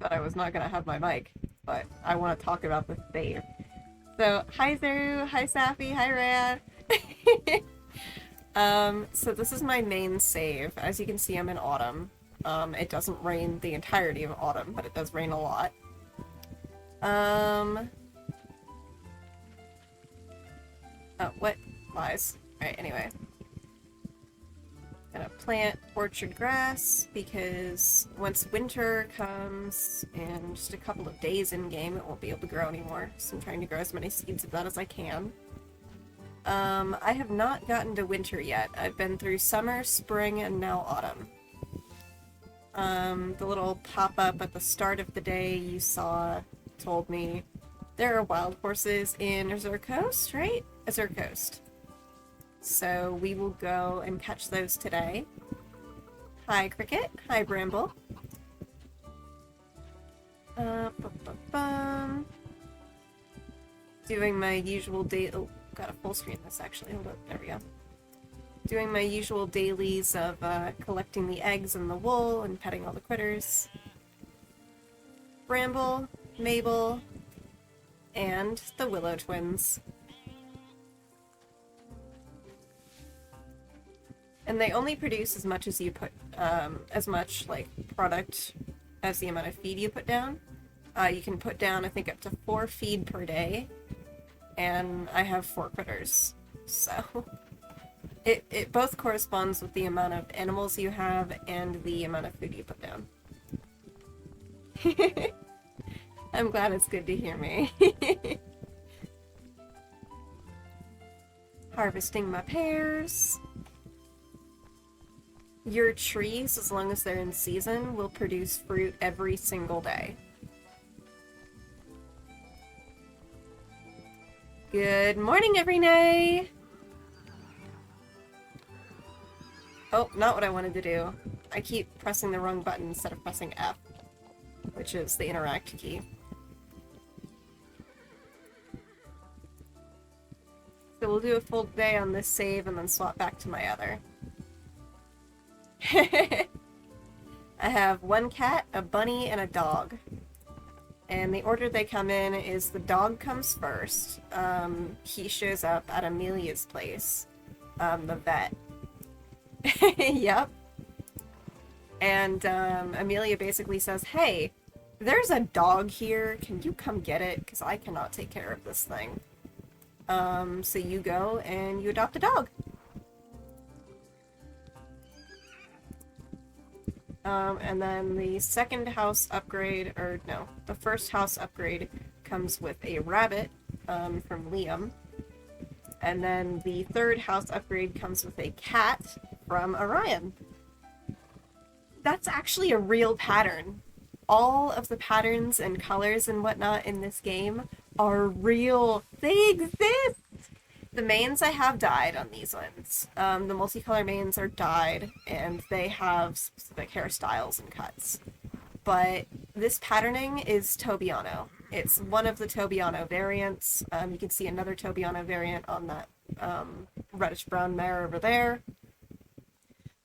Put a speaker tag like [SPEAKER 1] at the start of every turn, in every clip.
[SPEAKER 1] that I was not gonna have my mic, but I want to talk about the save. So, hi Zeru, hi Safi, hi Rad. So this is my main save. As you can see, I'm in autumn. It doesn't rain the entirety of autumn, but it does rain a lot. Um, oh, what? Lies. Alright, anyway. Gonna plant orchard grass because once winter comes in just a couple of days in game, it won't be able to grow anymore. So I'm trying to grow as many seeds of that as I can. I have not gotten to winter yet. I've been through summer, spring, and now autumn. The little pop-up at the start of the day you saw told me there are wild horses in Azure Coast, right? Azure Coast. So we will go and catch those today. Hi, Cricket. Hi, Bramble. Doing my usual day. Oh, got a full screen this actually. Hold up. There we go. Doing my usual dailies of collecting the eggs and the wool and petting all the critters. Bramble, Mabel, and the Willow twins. And they only produce as much as you put, as much, like, product as the amount of feed you put down. You can put down, I think, up to 4 feed per day, and I have 4 critters, so it both corresponds with the amount of animals you have and the amount of food you put down. I'm glad it's good to hear me. Harvesting my pears. Your trees, as long as they're in season, will produce fruit every single day. Good morning, Everyday! Oh, not what I wanted to do. I keep pressing the wrong button instead of pressing F, which is the interact key. So we'll do a full day on this save and then swap back to my other. I have 1 cat, a bunny, and a dog. And the order they come in is the dog comes first. He shows up at Amelia's place, the vet. Yep. And Amelia basically says, hey, there's a dog here. Can you come get it? Because I cannot take care of this thing. So you go and you adopt a dog. And then the second house upgrade, or no, the first house upgrade comes with a rabbit, from Liam. And then the third house upgrade comes with a cat from Orion. That's actually a real pattern. All of the patterns and colors and whatnot in this game are real. They exist! The mains I have dyed on these ones. The multicolor mains are dyed, and they have specific hairstyles and cuts. But this patterning is Tobiano. It's one of the Tobiano variants. You can see another Tobiano variant on that reddish-brown mare over there.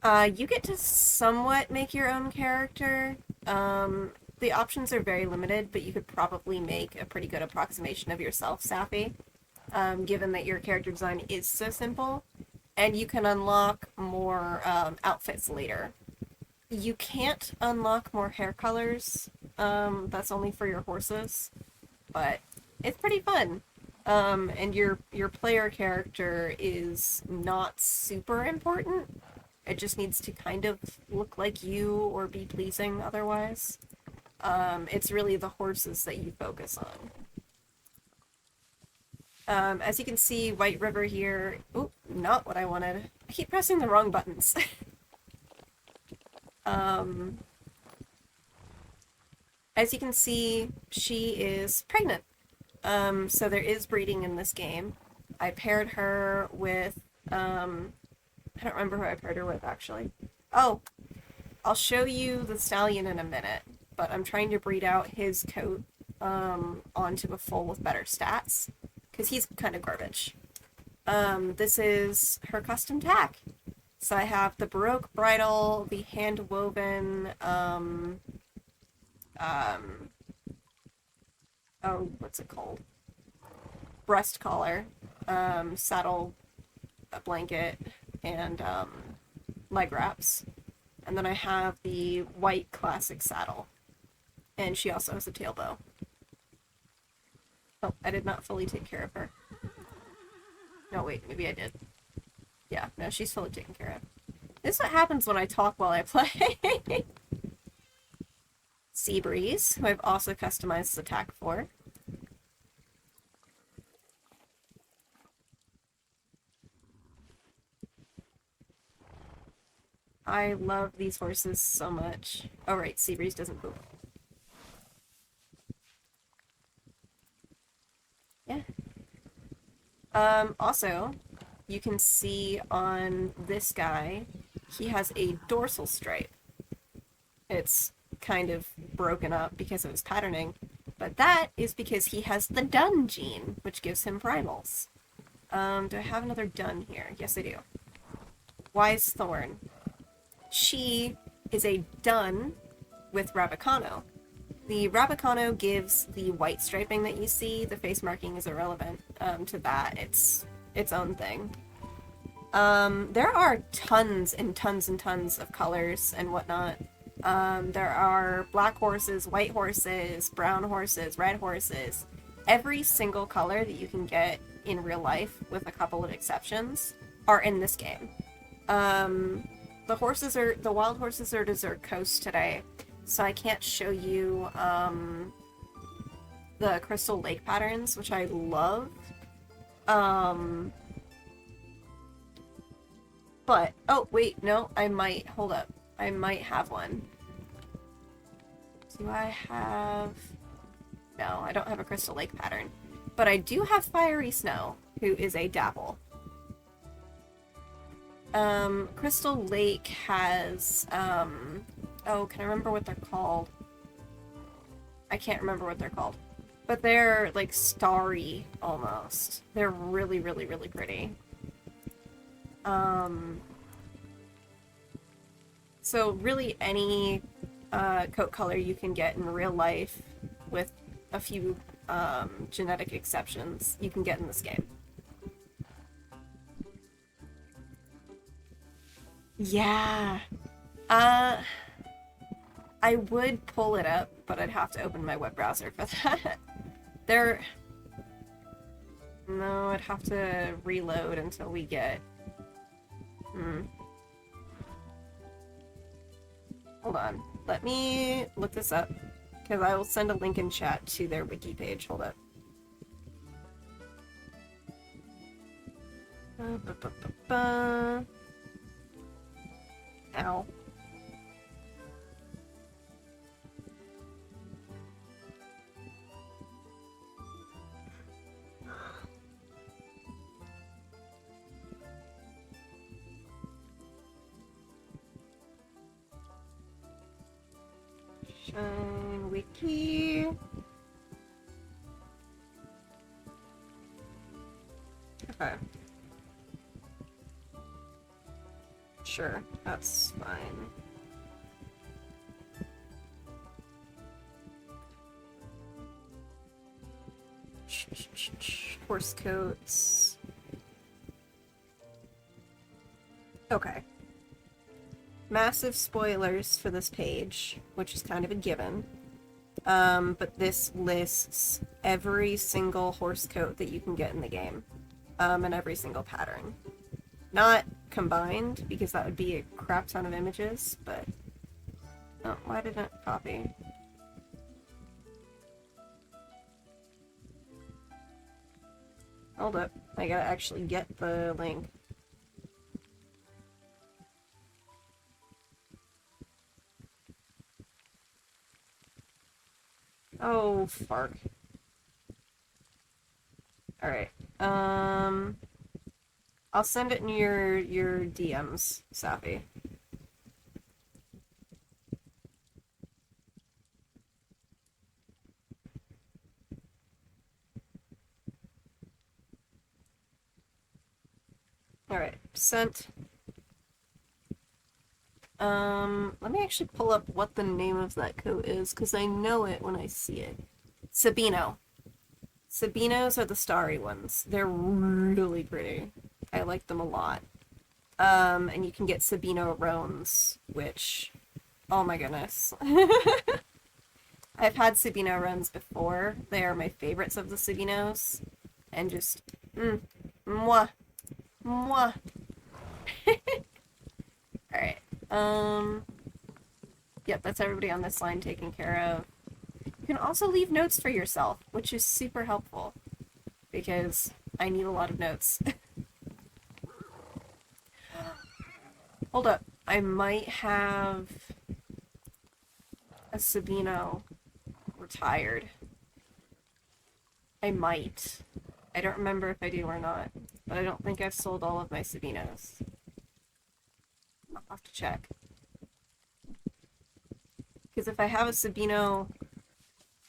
[SPEAKER 1] You get to somewhat make your own character. The options are very limited, but you could probably make a pretty good approximation of yourself, Safi. Given that your character design is so simple, and you can unlock more outfits later. You can't unlock more hair colors, that's only for your horses, but it's pretty fun. And your player character is not super important. It just needs to kind of look like you or be pleasing otherwise. It's really the horses that you focus on. As you can see, White River here... Oop, not what I wanted. I keep pressing the wrong buttons. As you can see, she is pregnant. So there is breeding in this game. I paired her with... I don't remember who I paired her with, actually. Oh! I'll show you the stallion in a minute, but I'm trying to breed out his coat onto a foal with better stats. Because he's kind of garbage. This is her custom tack. So I have the Baroque bridle, the hand-woven um, oh, what's it called? Breast collar, saddle blanket, and leg wraps. And then I have the white classic saddle. And she also has a tail bow. Oh, I did not fully take care of her. No, wait, maybe I did. Yeah, no, she's fully taken care of. This is what happens when I talk while I play. Seabreeze, who I've also customized his attack for. I love these horses so much. Oh, right, Seabreeze doesn't poop. Yeah. Also, you can see on this guy, he has a dorsal stripe. It's kind of broken up because of his patterning, but that is because he has the dun gene, which gives him primals. Do I have another dun here? Yes, I do. Wise Thorn. She is a dun with Rabicano. The Rabicano gives the white striping that you see. The face marking is irrelevant to that. It's its own thing. There are tons and tons and tons of colors and whatnot. There are black horses, white horses, brown horses, red horses. Every single color that you can get in real life, with a couple of exceptions, are in this game. The wild horses are Desert Coast today, so I can't show you the Crystal Lake patterns, which I love. But, oh, wait, no, I might, hold up. I might have one. Do I have... No, I don't have a Crystal Lake pattern. But I do have Fiery Snow, who is a Dapple. Crystal Lake has, oh, can I remember what they're called? I can't remember what they're called. But they're, like, starry, almost. They're really, really, really pretty. So really any coat color you can get in real life, with a few genetic exceptions, you can get in this game. Yeah. I would pull it up, but I'd have to open my web browser for that. No, I'd have to reload until we get... Hold on. Let me look this up, because I will send a link in chat to their wiki page. Hold up. Ow. Shine wiki. Okay. Sure, that's fine. Horse coats. Okay. Massive spoilers for this page, which is kind of a given. But this lists every single horse coat that you can get in the game, and every single pattern. Not combined, because that would be a crap ton of images, but... Oh, why didn't it copy? Hold up, I gotta actually get the link. Oh, fark. Alright, I'll send it in your DMs, Safi. Alright, sent. Let me actually pull up what the name of that coat is, because I know it when I see it. Sabino. Sabinos are the starry ones. They're really pretty. I like them a lot. And you can get Sabino roans, which, oh my goodness. I've had Sabino roans before. They are my favorites of the Sabinos. And just, mwah, mwah. Alright, yep, that's everybody on this line taken care of. You can also leave notes for yourself, which is super helpful, because I need a lot of notes. Hold up, I might have a Sabino retired. I might. I don't remember if I do or not, but I don't think I've sold all of my Sabinos. I'll have to check. Because if I have a Sabino...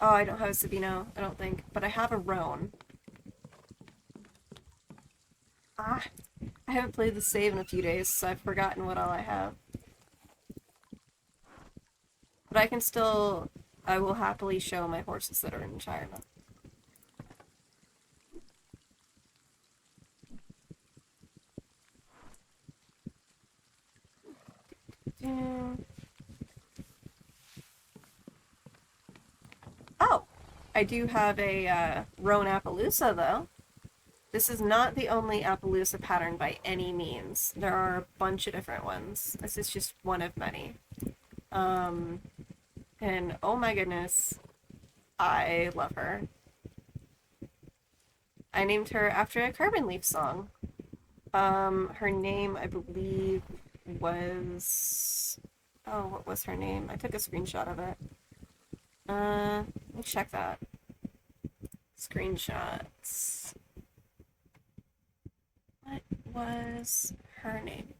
[SPEAKER 1] Oh, I don't have a Sabino, I don't think, but I have a Roan. Ah, I haven't played the save in a few days, so I've forgotten what all I have. But I can still... I will happily show my horses that are in retirement. Oh! I do have a Roan Appaloosa, though. This is not the only Appaloosa pattern by any means. There are a bunch of different ones. This is just one of many. And oh my goodness, I love her. I named her after a Carbon Leaf song. Her name, I believe, was... Oh, what was her name? I took a screenshot of it. Let me check that. Screenshots. What was her name?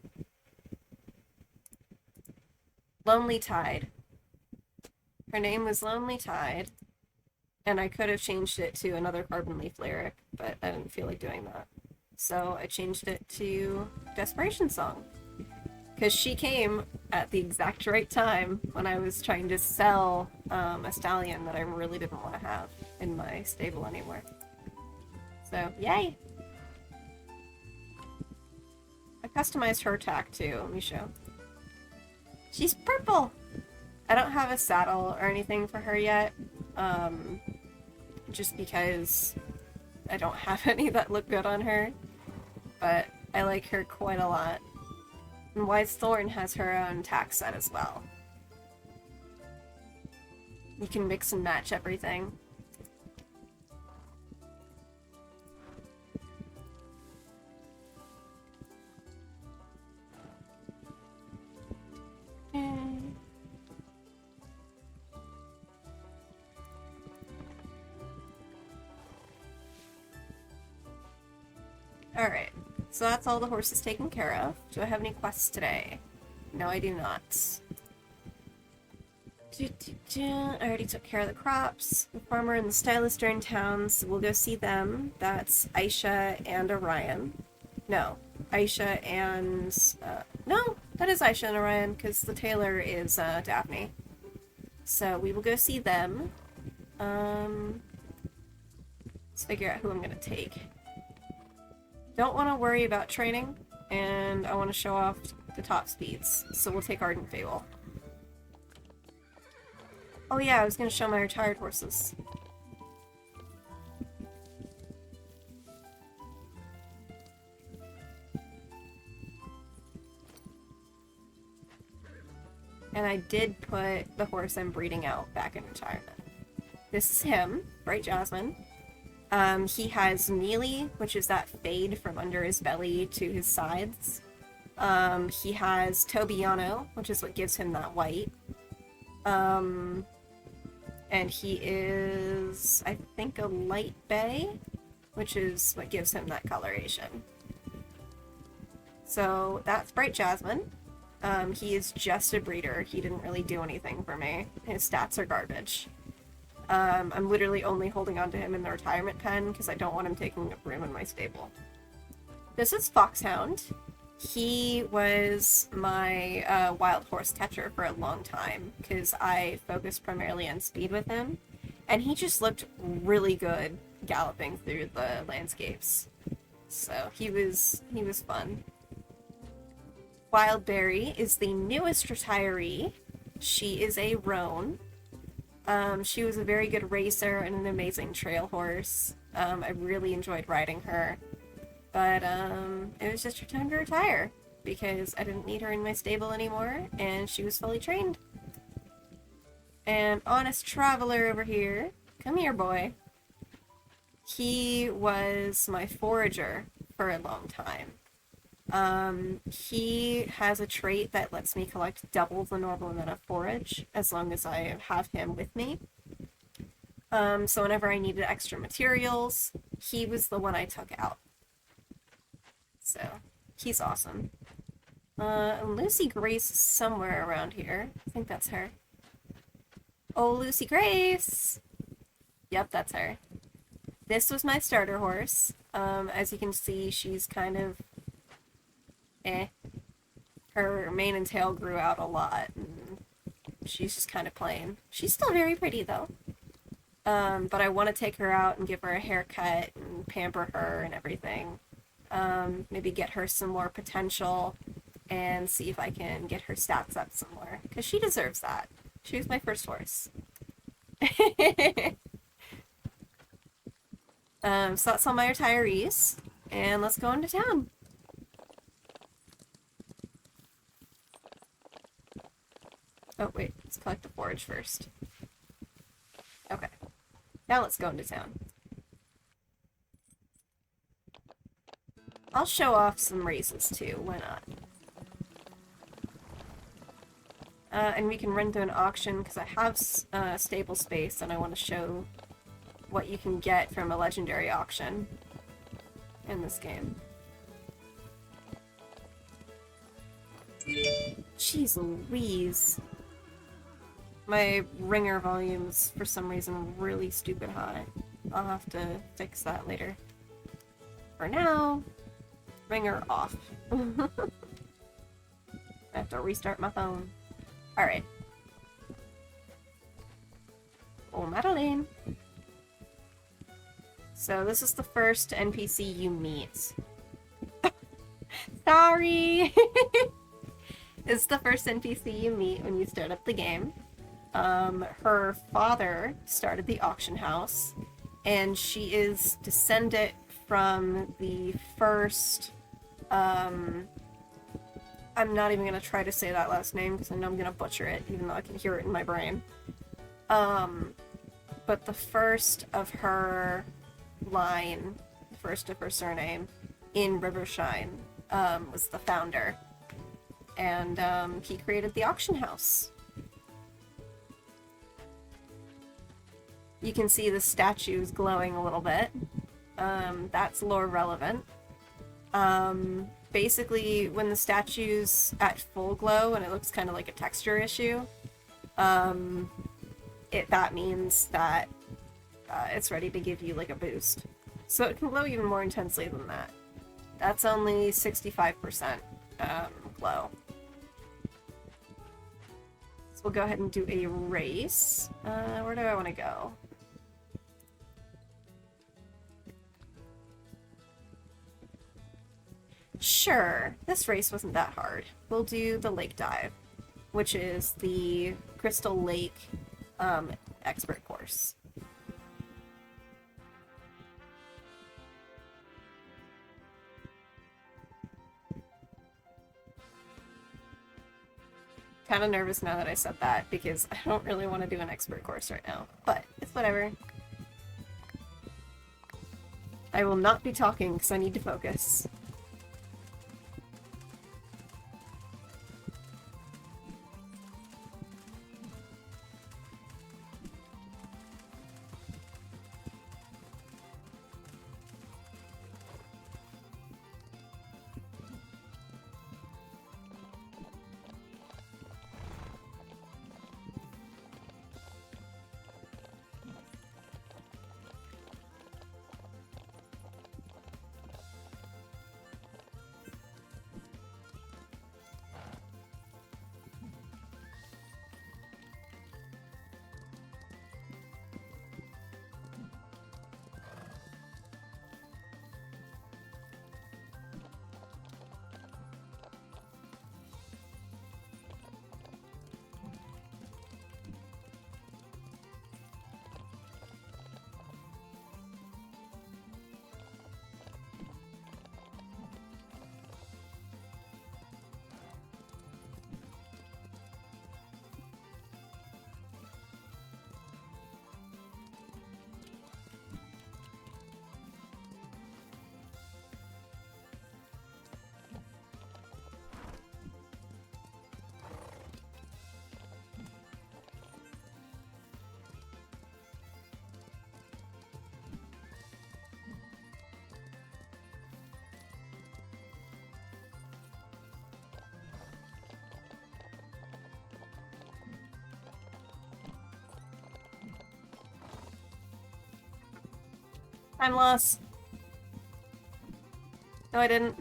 [SPEAKER 1] Lonely Tide. Her name was Lonely Tide, and I could have changed it to another Carbon Leaf lyric, but I didn't feel like doing that. So I changed it to Desperation Song. Because she came at the exact right time when I was trying to sell a stallion that I really didn't want to have in my stable anymore. So, yay! I customized her tack too, let me show. She's purple! I don't have a saddle or anything for her yet, just because I don't have any that look good on her, but I like her quite a lot. And Wise Thorn has her own tack set as well. You can mix and match everything. Alright, so that's all the horses taken care of. Do I have any quests today? No, I do not. I already took care of the crops. The farmer and the stylist are in town, so we'll go see them. That's Aisha and Orion. No, Aisha and... no, that is Aisha and Orion, because the tailor is Daphne. So we will go see them. Let's figure out who I'm going to take. Don't want to worry about training, and I want to show off the top speeds, so we'll take Ardent Fable. Oh yeah, I was going to show my retired horses. And I did put the horse I'm breeding out back in retirement. This is him, Bright Jasmine. He has mealy, which is that fade from under his belly to his sides. He has Tobiano, which is what gives him that white. And he is, I think, a light bay, which is what gives him that coloration. So that's Bright Jasmine. He is just a breeder. He didn't really do anything for me. His stats are garbage. I'm literally only holding on to him in the retirement pen because I don't want him taking up room in my stable. This is Foxhound. He was my wild horse catcher for a long time because I focused primarily on speed with him, and he just looked really good galloping through the landscapes. So he was fun. Wildberry is the newest retiree. She is a roan. She was a very good racer and an amazing trail horse. I really enjoyed riding her. But it was just her time to retire because I didn't need her in my stable anymore and she was fully trained. And Honest Traveler over here, come here, boy. He was my forager for a long time. He has a trait that lets me collect double the normal amount of forage as long as I have him with me. So whenever I needed extra materials, he was the one I took out. So, he's awesome. Lucy Grace is somewhere around here. I think that's her. Oh, Lucy Grace! Yep, that's her. This was my starter horse. As you can see, she's kind of Her mane and tail grew out a lot, and she's just kind of plain. She's still very pretty, though. But I want to take her out and give her a haircut and pamper her and everything. Maybe get her some more potential and see if I can get her stats up some more, because she deserves that. She was my first horse. So that's all my retirees, and let's go into town. Oh, wait, let's collect the forage first. Okay, now let's go into town. I'll show off some races too, why not? And we can run through an auction because I have stable space and I want to show what you can get from a legendary auction in this game. Jeez Louise. My ringer volume's for some reason really stupid high. I'll have to fix that later. For now, ringer off. I have to restart my phone. Alright. Oh, Madeline. So this is the first NPC you meet. Sorry! It's the first NPC you meet when you start up the game. Her father started the auction house, and she is descended from the first, I'm not even gonna try to say that last name because I know I'm gonna butcher it, even though I can hear it in my brain. But the first of her line, first of her surname, in Rivershine, was the founder. And, he created the auction house. You can see the statues glowing a little bit. That's lore relevant. Basically, when the statue's at full glow and it looks kind of like a texture issue, that means that it's ready to give you like a boost. So it can glow even more intensely than that. That's only 65% glow. So we'll go ahead and do a race. Where do I want to go? Sure, this race wasn't that hard. We'll do the lake dive, which is the Crystal Lake expert course. Kind of nervous now that I said that because I don't really want to do an expert course right now, but it's whatever. I will not be talking because I need to focus. Time loss. No, I didn't.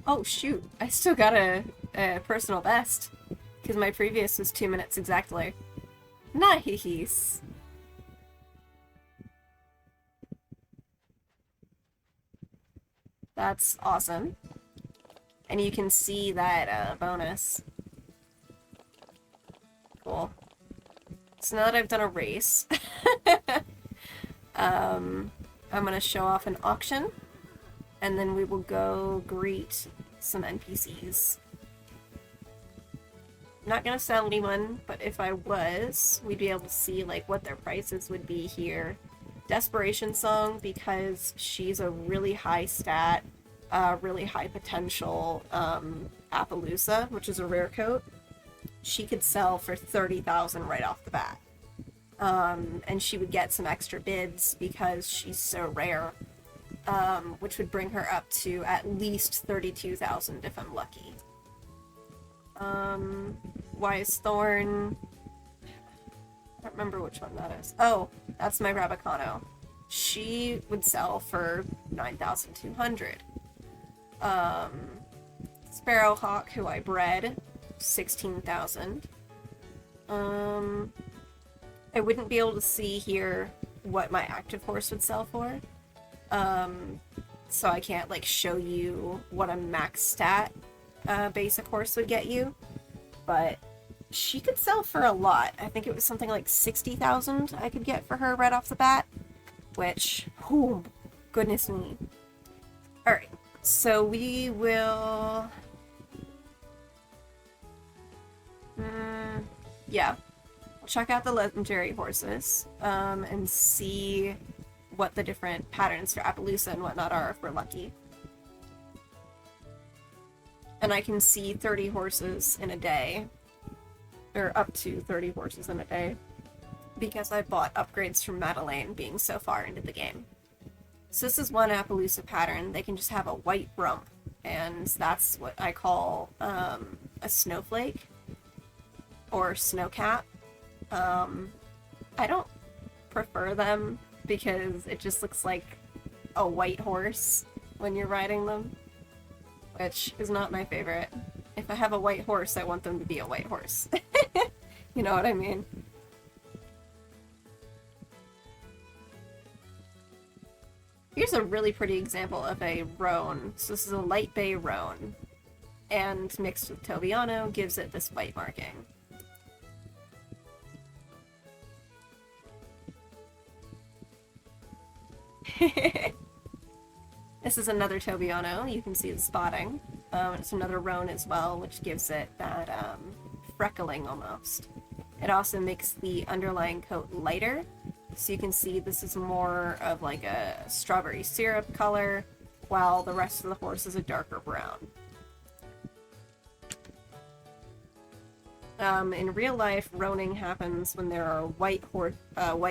[SPEAKER 1] Oh, shoot. I still got a personal best. Because my previous was 2 minutes exactly. Nice! That's awesome. And you can see that bonus. Cool. So now that I've done a race, I'm gonna show off an auction, and then we will go greet some NPCs. I'm not gonna sell anyone, but if I was, we'd be able to see like what their prices would be here. Desperation Song, because she's a really high stat, really high potential Appaloosa, which is a rare coat. She could sell for 30,000 right off the bat. And she would get some extra bids because she's so rare, which would bring her up to at least 32,000 if I'm lucky. Wise Thorn. I don't remember which one that is. Oh, that's my Rabicano. She would sell for 9,200. Sparrowhawk, who I bred, 16,000. I wouldn't be able to see here what my active horse would sell for. So I can't like show you what a max stat basic horse would get you. But she could sell for a lot. I think it was something like 60,000 I could get for her right off the bat. Which, oh, goodness me. Alright, so we will... yeah. We'll check out the legendary horses, and see what the different patterns for Appaloosa and whatnot are if we're lucky. And I can see 30 horses in a day, or up to 30 horses in a day, because I bought upgrades from Madeleine being so far into the game. So this is one Appaloosa pattern. They can just have a white rump, and that's what I call a snowflake, or snowcat. I don't prefer them because it just looks like a white horse when you're riding them, which is not my favorite. If I have a white horse, I want them to be a white horse. You know what I mean? Here's a really pretty example of a roan. So this is a light bay roan, and mixed with Tobiano gives it this white marking. This is another Tobiano. You can see the spotting. It's another roan as well, which gives it that freckling almost. It also makes the underlying coat lighter, so you can see this is more of like a strawberry syrup color, while the rest of the horse is a darker brown. In real life, roaning happens when there are white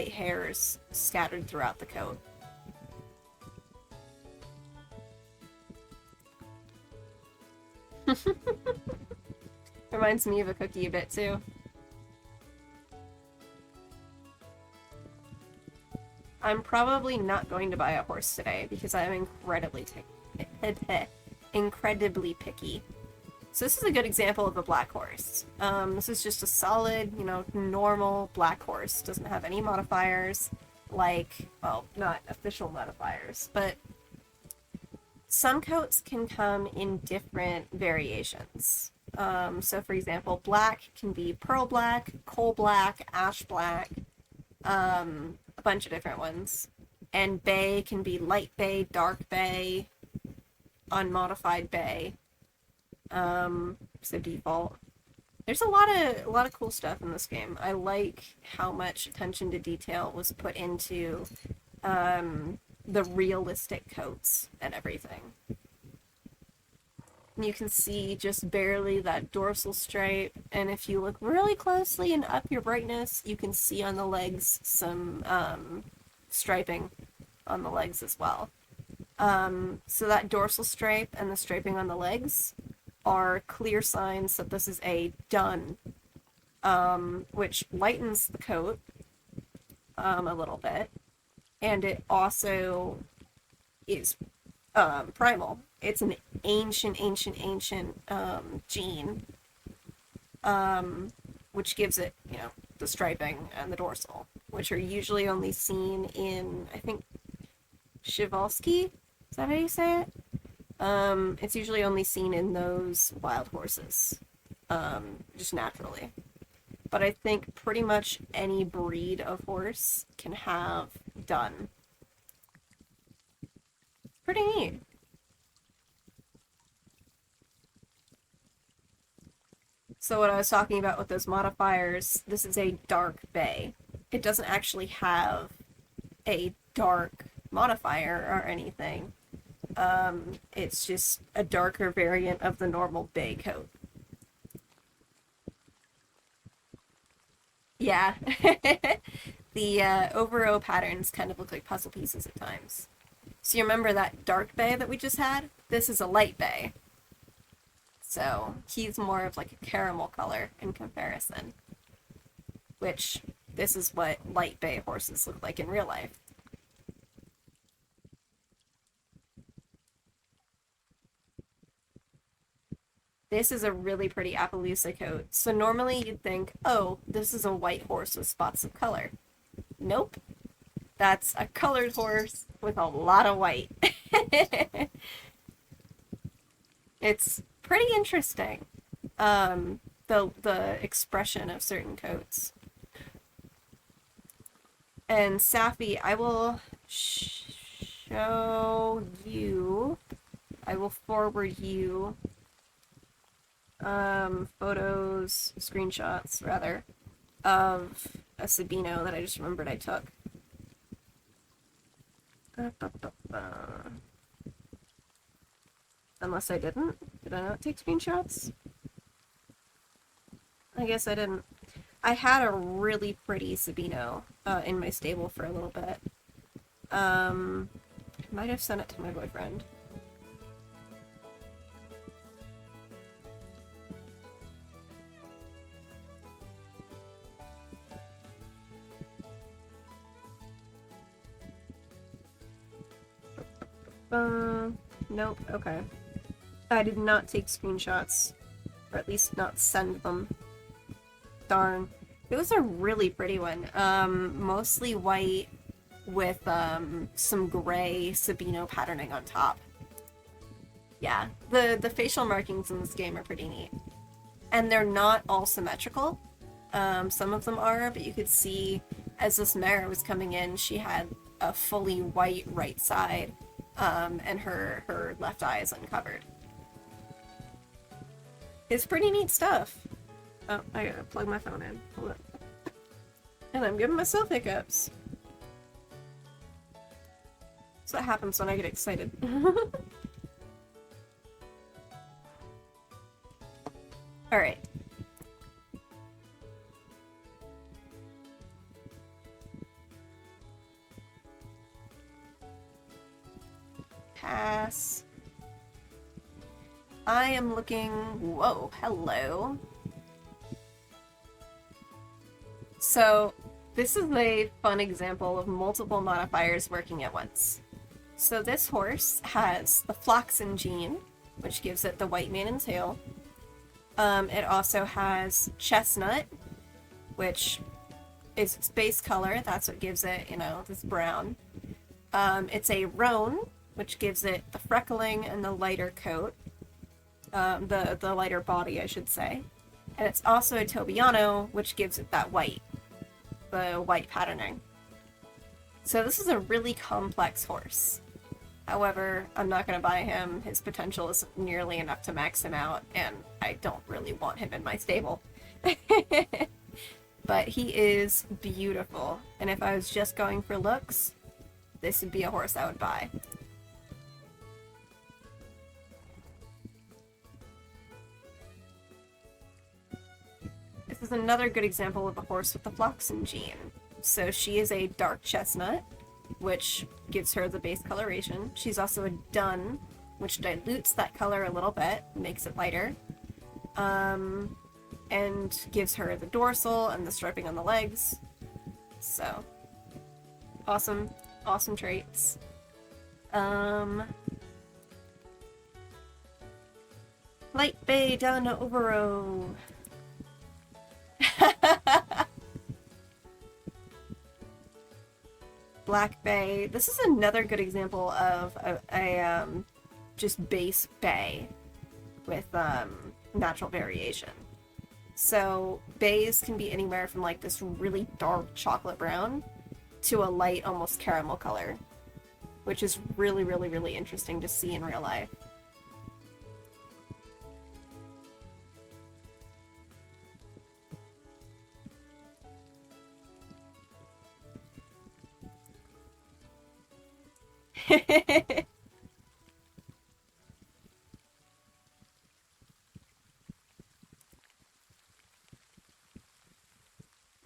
[SPEAKER 1] hairs scattered throughout the coat. Reminds me of a cookie a bit too. I'm probably not going to buy a horse today because I'm incredibly picky. So this is a good example of a black horse. This is just a solid, normal black horse. Doesn't have any modifiers, like, well, not official modifiers, but some coats can come in different variations. So for example, black can be pearl black, coal black, ash black, a bunch of different ones. And bay can be light bay, dark bay, unmodified bay. So default. There's a lot of cool stuff in this game. I like how much attention to detail was put into the realistic coats and everything. You can see just barely that dorsal stripe, and if you look really closely and up your brightness, you can see on the legs some striping on the legs as well. So that dorsal stripe and the striping on the legs are clear signs that this is a dun, which lightens the coat a little bit, and it also is primal. It's an ancient gene, which gives it, the striping and the dorsal, which are usually only seen in, I think, Shivalski? Is that how you say it? It's usually only seen in those wild horses, just naturally. But I think pretty much any breed of horse can have dun. Pretty neat. So what I was talking about with those modifiers, this is a dark bay. It doesn't actually have a dark modifier or anything. It's just a darker variant of the normal bay coat. Yeah. The over-row patterns kind of look like puzzle pieces at times. So you remember that dark bay that we just had? This is a light bay. So he's more of like a caramel color in comparison. Which, this is what light bay horses look like in real life. This is a really pretty Appaloosa coat. So normally you'd think, oh, this is a white horse with spots of color. Nope. That's a colored horse with a lot of white. It's pretty interesting. The expression of certain coats. And Safi, I will show you. I will forward you photos, screenshots rather, of a Sabino that I just remembered I took. Unless I didn't. Did I not take screenshots? I guess I didn't. I had a really pretty Sabino in my stable for a little bit. I might have sent it to my boyfriend. Nope, okay. I did not take screenshots, or at least not send them. Darn. It was a really pretty one. Mostly white with some gray Sabino patterning on top. Yeah, the facial markings in this game are pretty neat. And they're not all symmetrical. Some of them are, but you could see as this mare was coming in, she had a fully white right side, and her left eye is uncovered. It's pretty neat stuff. Oh, I gotta plug my phone in. Hold on. And I'm giving myself hiccups. So that happens when I get excited. Alright. Pass. I am looking... Whoa, hello. So, this is a fun example of multiple modifiers working at once. So this horse has the flaxen gene, which gives it the white mane and tail. It also has chestnut, which is its base color. That's what gives it, this brown. It's a roan, which gives it the freckling and the lighter coat. The lighter body, I should say. And it's also a Tobiano, which gives it that white. The white patterning. So this is a really complex horse. However, I'm not going to buy him. His potential isn't nearly enough to max him out, and I don't really want him in my stable. But he is beautiful, and if I was just going for looks, this would be a horse I would buy. This is another good example of a horse with the flaxen gene. So she is a dark chestnut, which gives her the base coloration. She's also a dun, which dilutes that color a little bit, makes it lighter, and gives her the dorsal and the striping on the legs. So, awesome, awesome traits. Light Bay down to Overo. Black Bay. This is another good example of a just base bay with natural variation. So bays can be anywhere from like this really dark chocolate brown to a light, almost caramel color, which is really, really, really interesting to see in real life.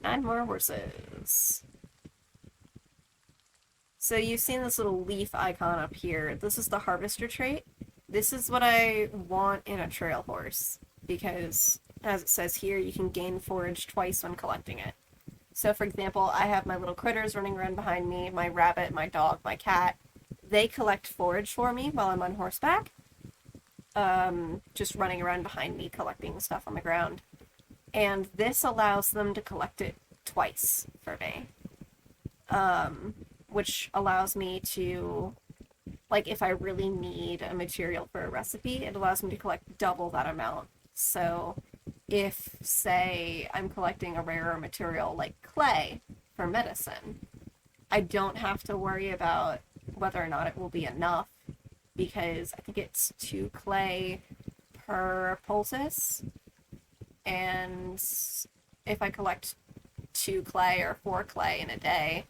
[SPEAKER 1] Nine more horses. So you've seen this little leaf icon up here. This is the harvester trait. This is what I want in a trail horse because, as it says here, you can gain forage twice when collecting it. So for example, I have my little critters running around behind me, my rabbit, my dog, my cat. They collect forage for me while I'm on horseback. Just running around behind me collecting stuff on the ground. And this allows them to collect it twice for me. Which allows me to, like, if I really need a material for a recipe, it allows me to collect double that amount. So if, say, I'm collecting a rarer material like clay for medicine, I don't have to worry about whether or not it will be enough, because I think it's 2 clay per poultice, and if I collect 2 clay or 4 clay in a day,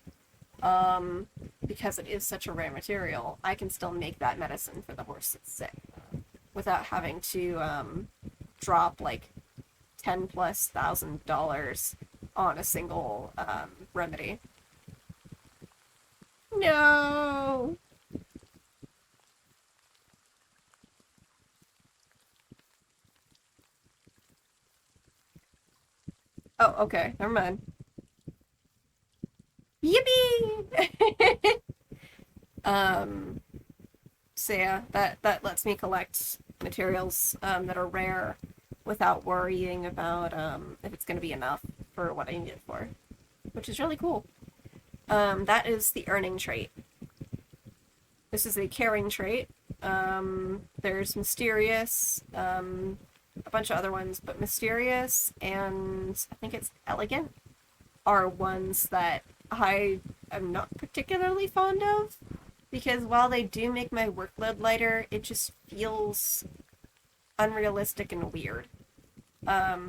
[SPEAKER 1] because it is such a rare material, I can still make that medicine for the horse that's sick without having to drop like $10,000+ on a single remedy. No! Oh, okay. Never mind. Yippee! So yeah, that lets me collect materials that are rare without worrying about if it's going to be enough for what I need it for, which is really cool. That is the earning trait. This is a caring trait. There's mysterious, a bunch of other ones, but mysterious and I think it's elegant are ones that I am not particularly fond of, because while they do make my workload lighter, it just feels unrealistic and weird.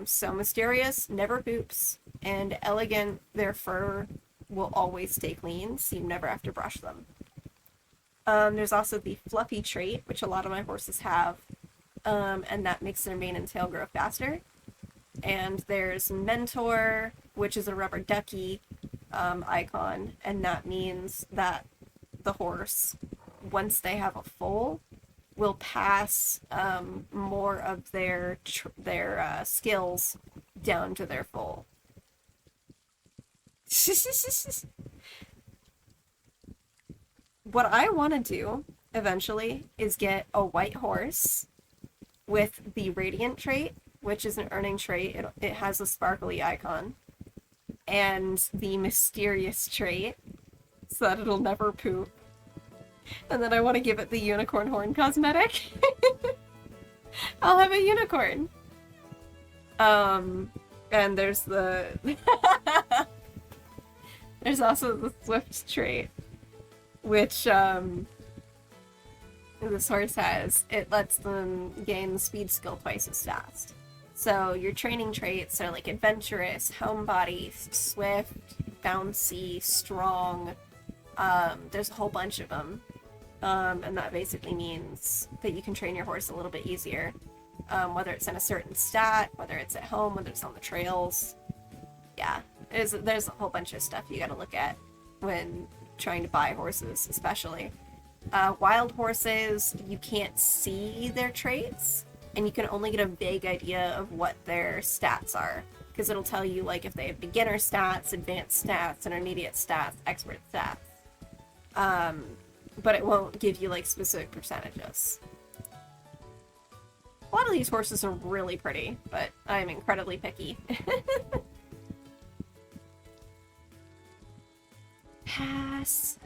[SPEAKER 1] So mysterious never poops, and elegant, their fur will always stay clean, so you never have to brush them. There's also the fluffy trait, which a lot of my horses have, and that makes their mane and tail grow faster. And there's mentor, which is a rubber ducky icon, and that means that the horse, once they have a foal, will pass more of their skills down to their foal. What I want to do eventually is get a white horse with the radiant trait, which is an earning trait. It has a sparkly icon, and the mysterious trait, so that it'll never poop. And then I want to give it the unicorn horn cosmetic. I'll have a unicorn. And there's the there's also the swift trait, which this horse has. It lets them gain the speed skill twice as fast. So your training traits are like adventurous, homebody, swift, bouncy, strong. There's a whole bunch of them. And that basically means that you can train your horse a little bit easier. Whether it's in a certain stat, whether it's at home, whether it's on the trails. Yeah, there's a whole bunch of stuff you gotta look at when trying to buy horses, especially. Wild horses, you can't see their traits, and you can only get a vague idea of what their stats are. Because it'll tell you, like, if they have beginner stats, advanced stats, intermediate stats, expert stats. Um, but it won't give you, like, specific percentages. A lot of these horses are really pretty, but I'm incredibly picky. Pass.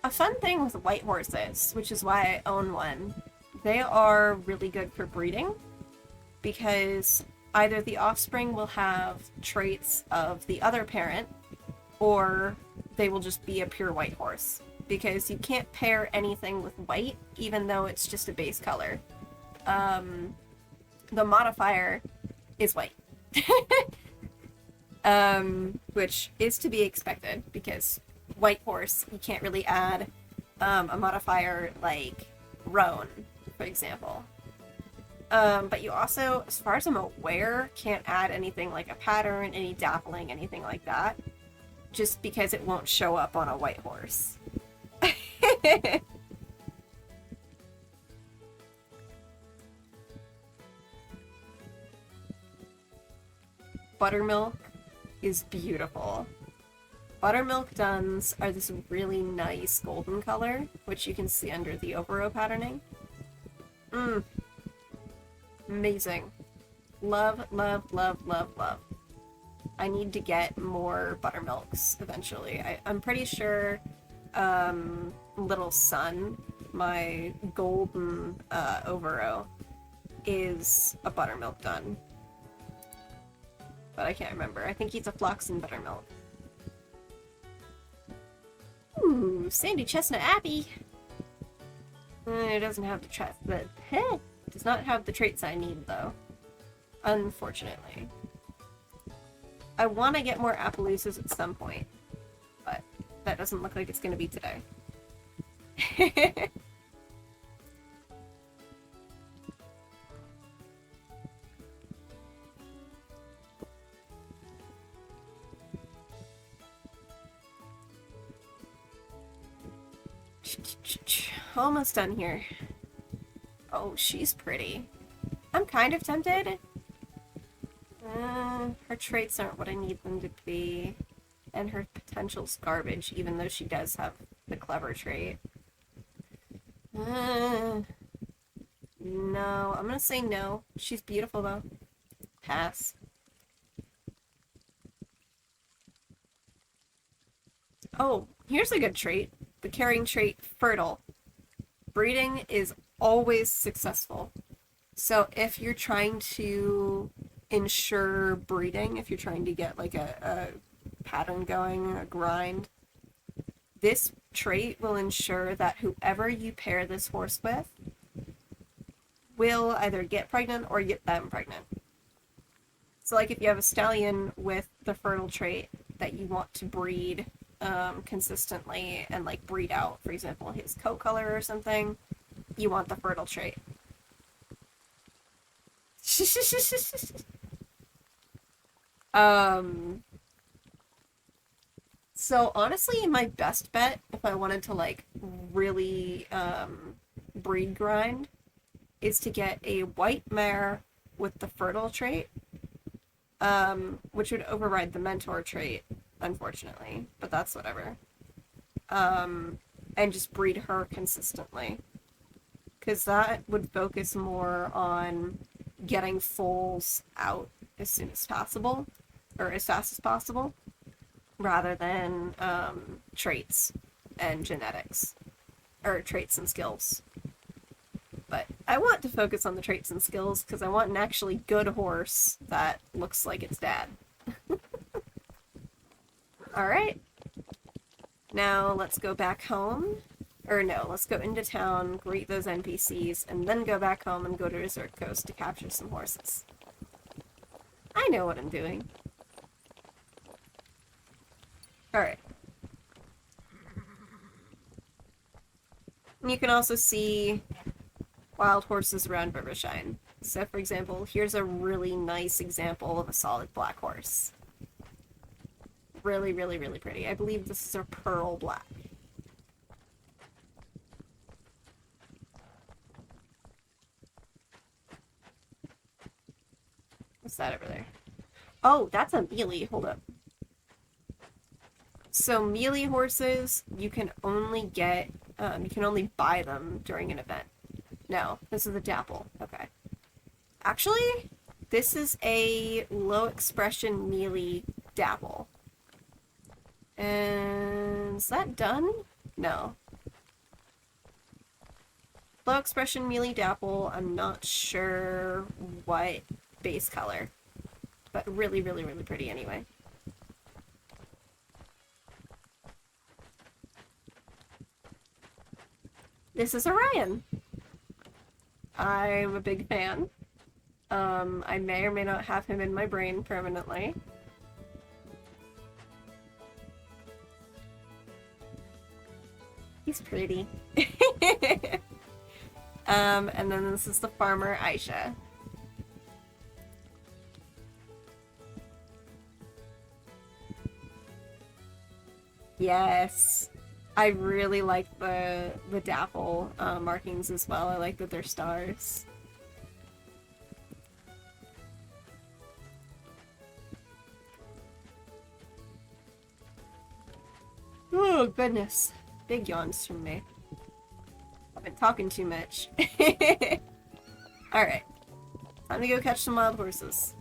[SPEAKER 1] A fun thing with white horses, which is why I own one, they are really good for breeding because either the offspring will have traits of the other parent or they will just be a pure white horse because you can't pair anything with white even though it's just a base color. The modifier is white. Which is to be expected because white horse, you can't really add a modifier like roan, for example. But you also, as far as I'm aware, can't add anything like a pattern, any dappling, anything like that, just because it won't show up on a white horse. Buttermilk is beautiful. Buttermilk duns are this really nice golden color, which you can see under the overo patterning. Amazing. Love, love, love, love, love. I need to get more buttermilks eventually. I'm pretty sure Little Sun, my golden overo, is a buttermilk dun. But I can't remember. I think he's a Flaxen buttermilk. Ooh, Sandy Chestnut Abbey. It doesn't have the trait. Does not have the traits I need though. Unfortunately. I want to get more Appaloosas at some point, but that doesn't look like it's going to be today. Almost done here. Oh, she's pretty. I'm kind of tempted. Her traits aren't what I need them to be. And her potential's garbage, even though she does have the clever trait. No, I'm gonna say no. She's beautiful, though. Pass. Oh, here's a good trait. The carrying trait, fertile. Breeding is always successful. So if you're trying to ensure breeding, if you're trying to get like a pattern going, a grind, this trait will ensure that whoever you pair this horse with will either get pregnant or get them pregnant. So like if you have a stallion with the fertile trait that you want to breed consistently and like breed out, for example, his coat color or something, you want the fertile trait. So honestly, my best bet, if I wanted to like really breed grind, is to get a white mare with the fertile trait, which would override the mentor trait, unfortunately, but that's whatever. And just breed her consistently. Because that would focus more on getting foals out as soon as possible, or as fast as possible, rather than traits and genetics, or traits and skills. But I want to focus on the traits and skills because I want an actually good horse that looks like its dad. Alright. Now let's go back home. Or no, let's go into town, greet those NPCs, and then go back home and go to Desert Coast to capture some horses. I know what I'm doing. Alright. You can also see wild horses around Rivershine. So, for example, here's a really nice example of a solid black horse. really, really, really pretty. I believe this is a pearl black. What's that over there? Oh, that's a mealy. Hold up. So mealy horses, you can only get, you can only buy them during an event. No, this is a dapple. Okay. Actually, this is a low expression mealy dapple. And is that done? No. Low expression mealy dapple, I'm not sure what base color. But really, really, really pretty anyway. This is Orion. I'm a big fan. I may or may not have him in my brain permanently. He's pretty. And then this is the farmer, Aisha. Yes. I really like the dapple markings as well. I like that they're stars. Oh, goodness. Big yawns from me. I've been talking too much. Alright. Time to go catch some wild horses.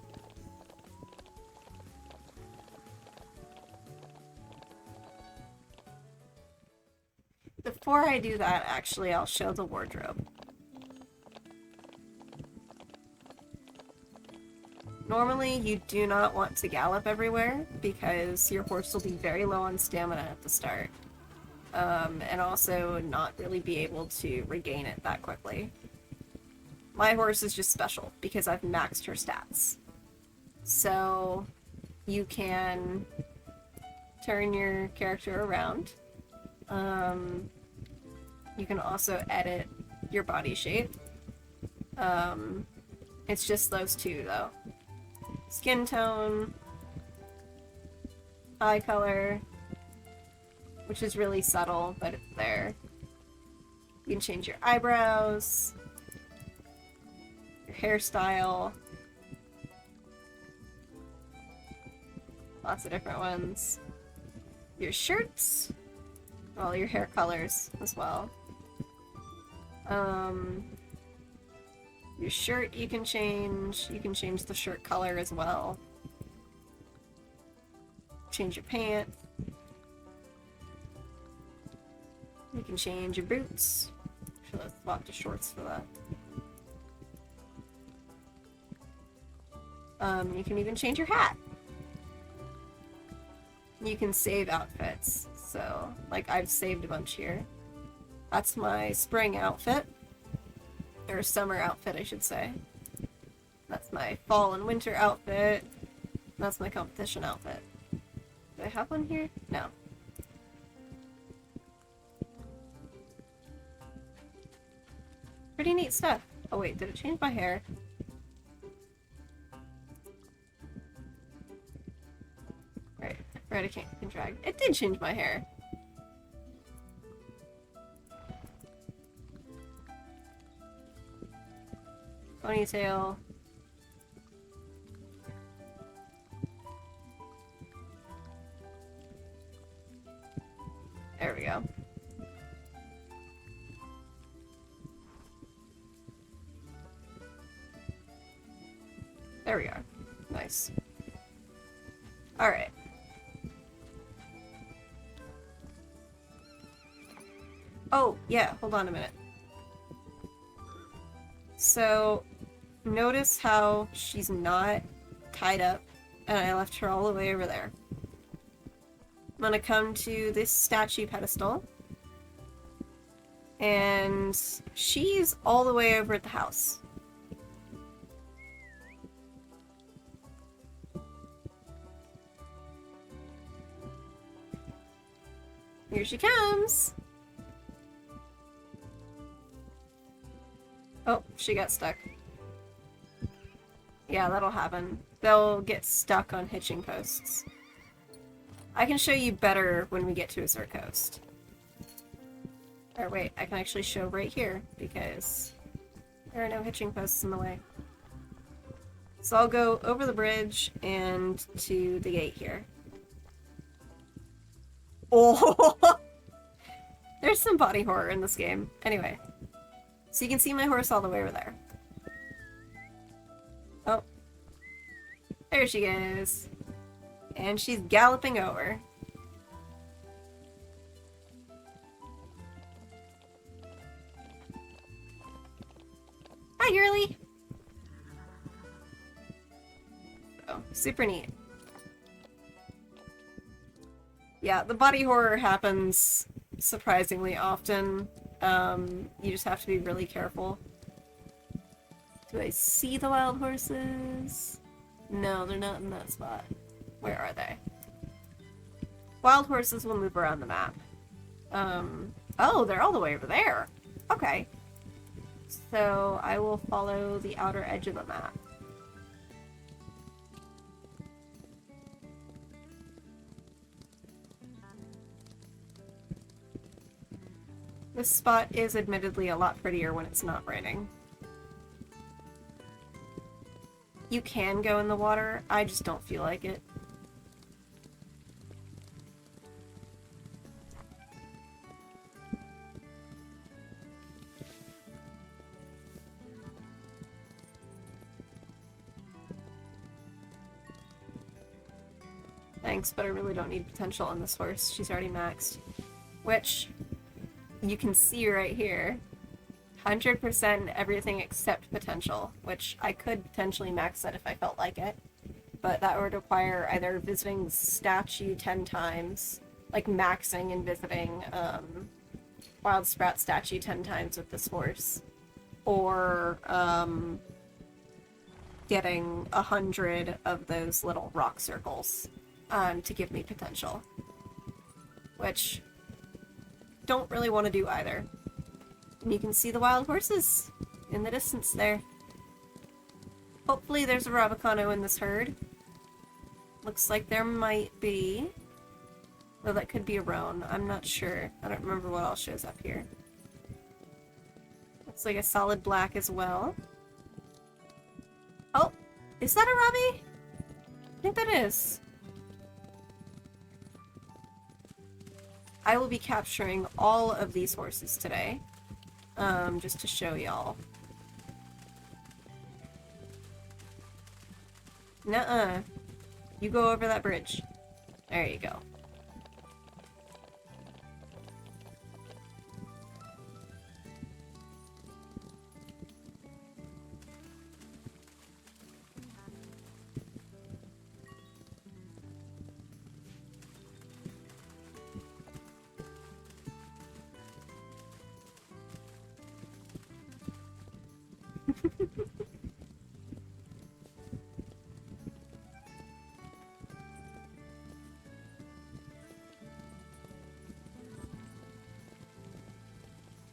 [SPEAKER 1] Before I do that, actually, I'll show the wardrobe. Normally, you do not want to gallop everywhere because your horse will be very low on stamina at the start. And also not really be able to regain it that quickly. My horse is just special because I've maxed her stats. So you can turn your character around. You can also edit your body shape. It's just those two though. Skin tone, eye color, which is really subtle, but it's there. You can change your eyebrows, your hairstyle, lots of different ones. Your shirts, well, your hair colors as well. Your shirt you can change the shirt color as well. Change your pants. You can change your boots. Actually, let's swap to shorts for that. You can even change your hat. You can save outfits. So, like, I've saved a bunch here. That's my spring outfit. Or summer outfit, I should say. That's my fall and winter outfit. That's my competition outfit. Do I have one here? No. Pretty neat stuff. Oh wait, did it change my hair? Right, I can drag. It did change my hair. Ponytail. There we go. There we are. Nice. Alright. Oh, yeah, hold on a minute. So, notice how she's not tied up, and I left her all the way over there. I'm gonna come to this statue pedestal, and she's all the way over at the house. Here she comes! Oh, she got stuck. Yeah, that'll happen. They'll get stuck on hitching posts. I can show you better when we get to Azure Coast. Or wait, I can actually show right here, because there are no hitching posts in the way. So I'll go over the bridge and to the gate here. Oh! There's some body horror in this game. Anyway. So you can see my horse all the way over there. Oh. There she goes. And she's galloping over. Hi, girly! Oh, super neat. Yeah, the body horror happens surprisingly often. You just have to be really careful. Do I see the wild horses? No, they're not in that spot. Where are they? Wild horses will move around the map. Oh, they're all the way over there. Okay. So I will follow the outer edge of the map. This spot is admittedly a lot prettier when it's not raining. You can go in the water, I just don't feel like it. Thanks, but I really don't need potential on this horse. She's already maxed. Which, you can see right here. 100% everything except potential, which I could potentially max that if I felt like it. But that would require either visiting the statue 10 times, like maxing and visiting Wild Sprout statue 10 times with this horse, or getting 100 of those little rock circles to give me potential. Which, don't really want to do either. And you can see the wild horses in the distance there. Hopefully there's a Rabicano in this herd. Looks like there might be. Though that could be a roan. I'm not sure. I don't remember what else shows up here. Looks like a solid black as well. Oh! Is that a Robbie? I think that is. I will be capturing all of these horses today. Just to show y'all. Nuh-uh. You go over that bridge. There you go.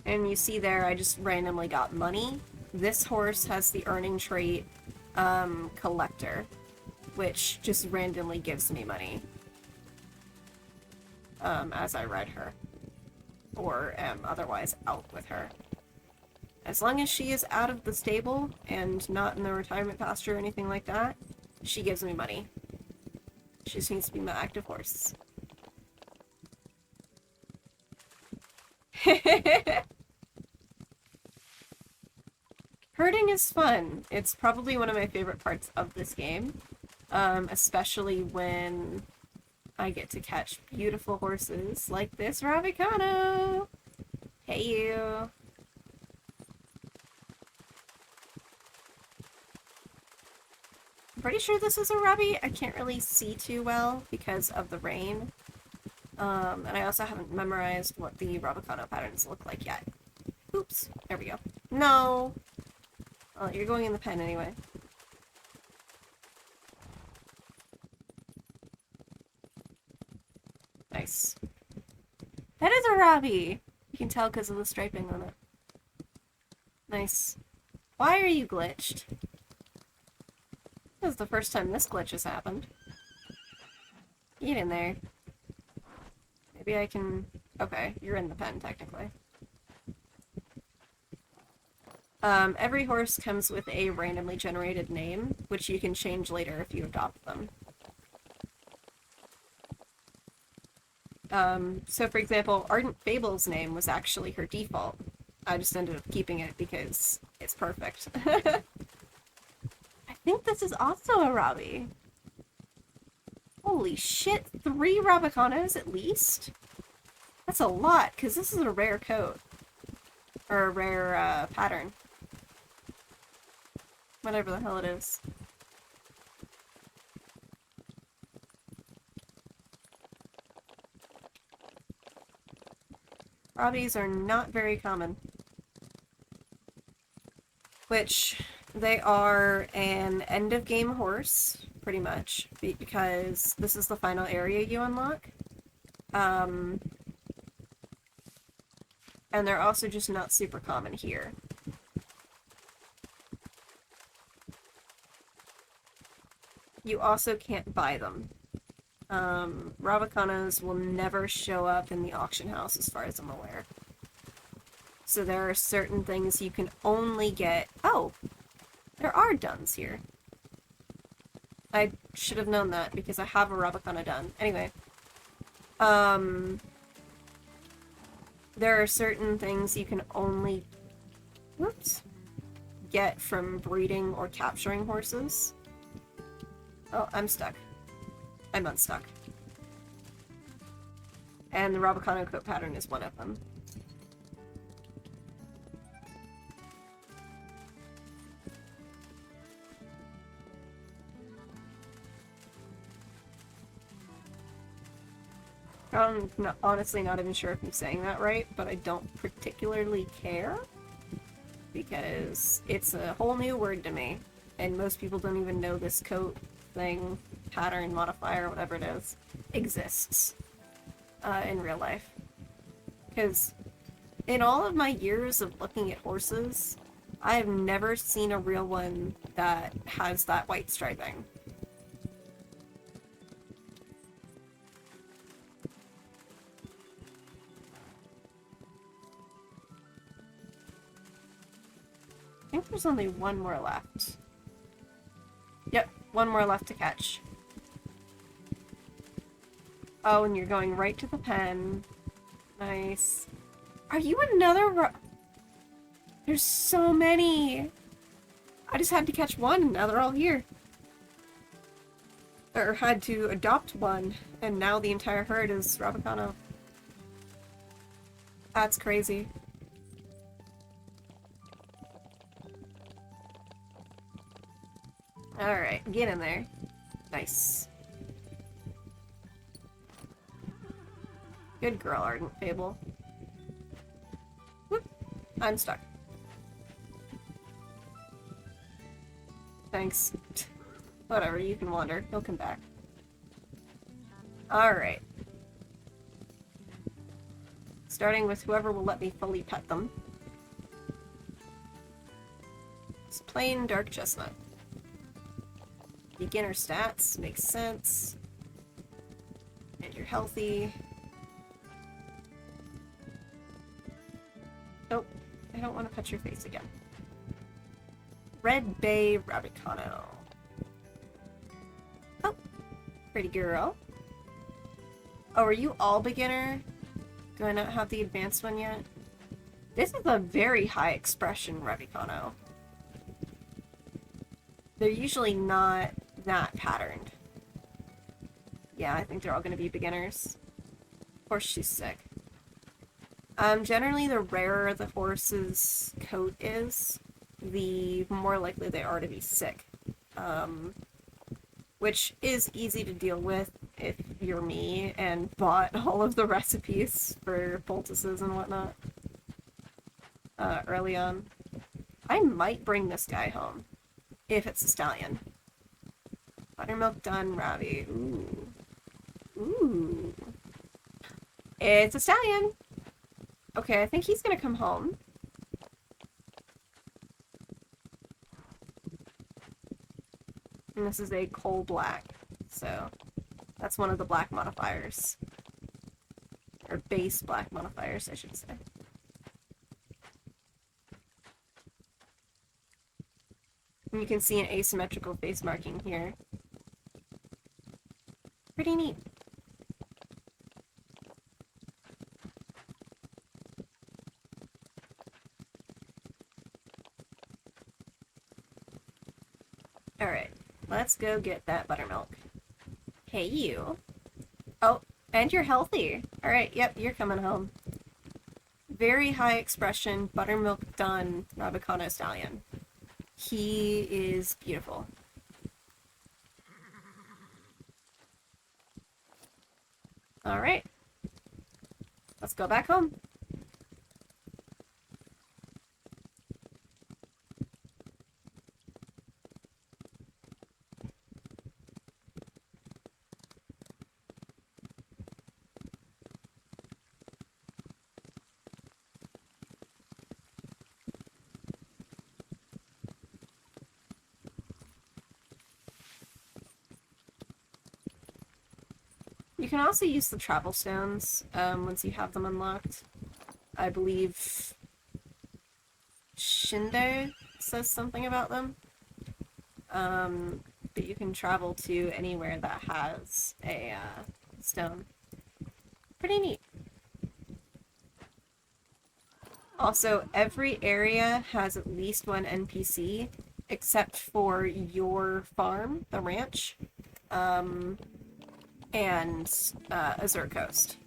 [SPEAKER 1] And you see there, I just randomly got money. This horse has the earning trait, Collector, which just randomly gives me money. As I ride her. Or am otherwise out with her. As long as she is out of the stable, and not in the retirement pasture or anything like that, she gives me money. She just needs to be my active horse. Herding is fun. It's probably one of my favorite parts of this game, especially when I get to catch beautiful horses like this Rabicano. Hey you. I'm pretty sure this is a Robbie. I can't really see too well because of the rain. And I also haven't memorized what the Rabicano patterns look like yet. Oops. There we go. No! Oh, you're going in the pen anyway. Nice. That is a Robbie! You can tell because of the striping on it. Nice. Why are you glitched? This is the first time this glitch has happened. Get in there. Maybe I can... Okay, you're in the pen, technically. Every horse comes with a randomly generated name, which you can change later if you adopt them. So for example, Ardent Fable's name was actually her default. I just ended up keeping it because it's perfect. I think this is also a Robbie. Holy shit, 3 Rabicanos at least? That's a lot, because this is a rare coat. Or a rare, pattern. Whatever the hell it is. Robbies are not very common. Which, they are an end-of-game horse, pretty much, because this is the final area you unlock. And they're also just not super common here. You also can't buy them. Rabicanos will never show up in the auction house as far as I'm aware. So there are certain things you can only get... Oh! There are duns here. I should have known that because I have a Rabicano dun. Anyway. There are certain things you can only... Whoops. Get from breeding or capturing horses. Oh, I'm stuck. I'm unstuck. And the Rabicano coat pattern is one of them. I'm honestly not even sure if I'm saying that right, but I don't particularly care. Because it's a whole new word to me. And most people don't even know this coat thing, pattern, modifier, whatever it is, exists in real life. Because in all of my years of looking at horses, I have never seen a real one that has that white striping. I think there's only one more left. Yep, one more left to catch. Oh, and you're going right to the pen. Nice. Are you another There's so many! I just had to catch one, and now they're all here. Or had to adopt one, and now the entire herd is Rabicano. That's crazy. Alright, get in there. Nice. Good girl, Ardent Fable. Whoop. I'm stuck. Thanks. Whatever, you can wander. He'll come back. Alright. Starting with whoever will let me fully pet them. It's plain dark chestnut. Beginner stats, makes sense. And you're healthy. Nope, I don't want to pet your face again. Red Bay Rabicano. Oh, pretty girl. Oh, are you all beginner? Do I not have the advanced one yet? This is a very high expression Rabicano. They're usually not that patterned. Yeah, I think they're all going to be beginners. Of course, she's sick. Generally, the rarer the horse's coat is, the more likely they are to be sick. Which is easy to deal with if you're me and bought all of the recipes for poultices and whatnot early on. I might bring this guy home, if it's a stallion. Buttermilk done, Ravi. Ooh. Ooh. It's a stallion! Okay, I think he's gonna come home. And this is a coal black, so that's one of the black modifiers. Or base black modifiers, I should say. And you can see an asymmetrical face marking here. Pretty neat. Alright, let's go get that buttermilk. Hey, you. Oh, and you're healthy. Alright, yep, you're coming home. Very high expression, buttermilk done Rabicano stallion. He is beautiful. Alright. Let's go back home. You can also use the travel stones once you have them unlocked. I believe Shinde says something about them. But you can travel to anywhere that has a stone. Pretty neat. Also, every area has at least one NPC, except for your farm, the ranch, and Azure Coast.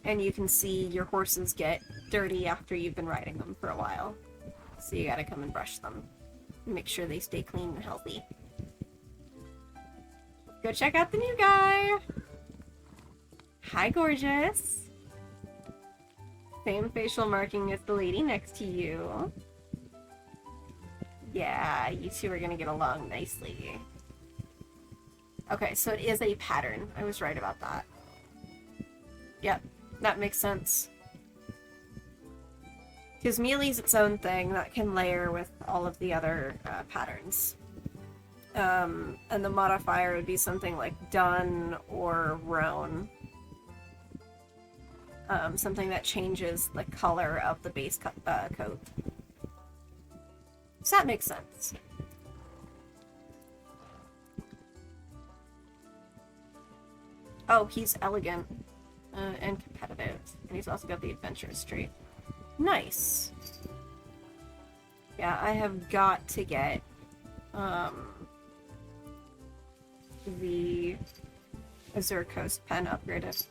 [SPEAKER 1] And you can see your horses get dirty after you've been riding them for a while. So you gotta come and brush them. Make sure they stay clean and healthy. Go check out the new guy! Hi, gorgeous! Same facial marking as the lady next to you. Yeah, you two are gonna get along nicely. Okay, so it is a pattern. I was right about that. Yep, that makes sense. Because Mealy's its own thing that can layer with all of the other patterns. And the modifier would be something like done or roan. Something that changes the color of the base coat. So that makes sense. Oh, he's elegant and competitive. And he's also got the adventurous trait. Nice. Yeah, I have got to get the Azure Coast pen upgraded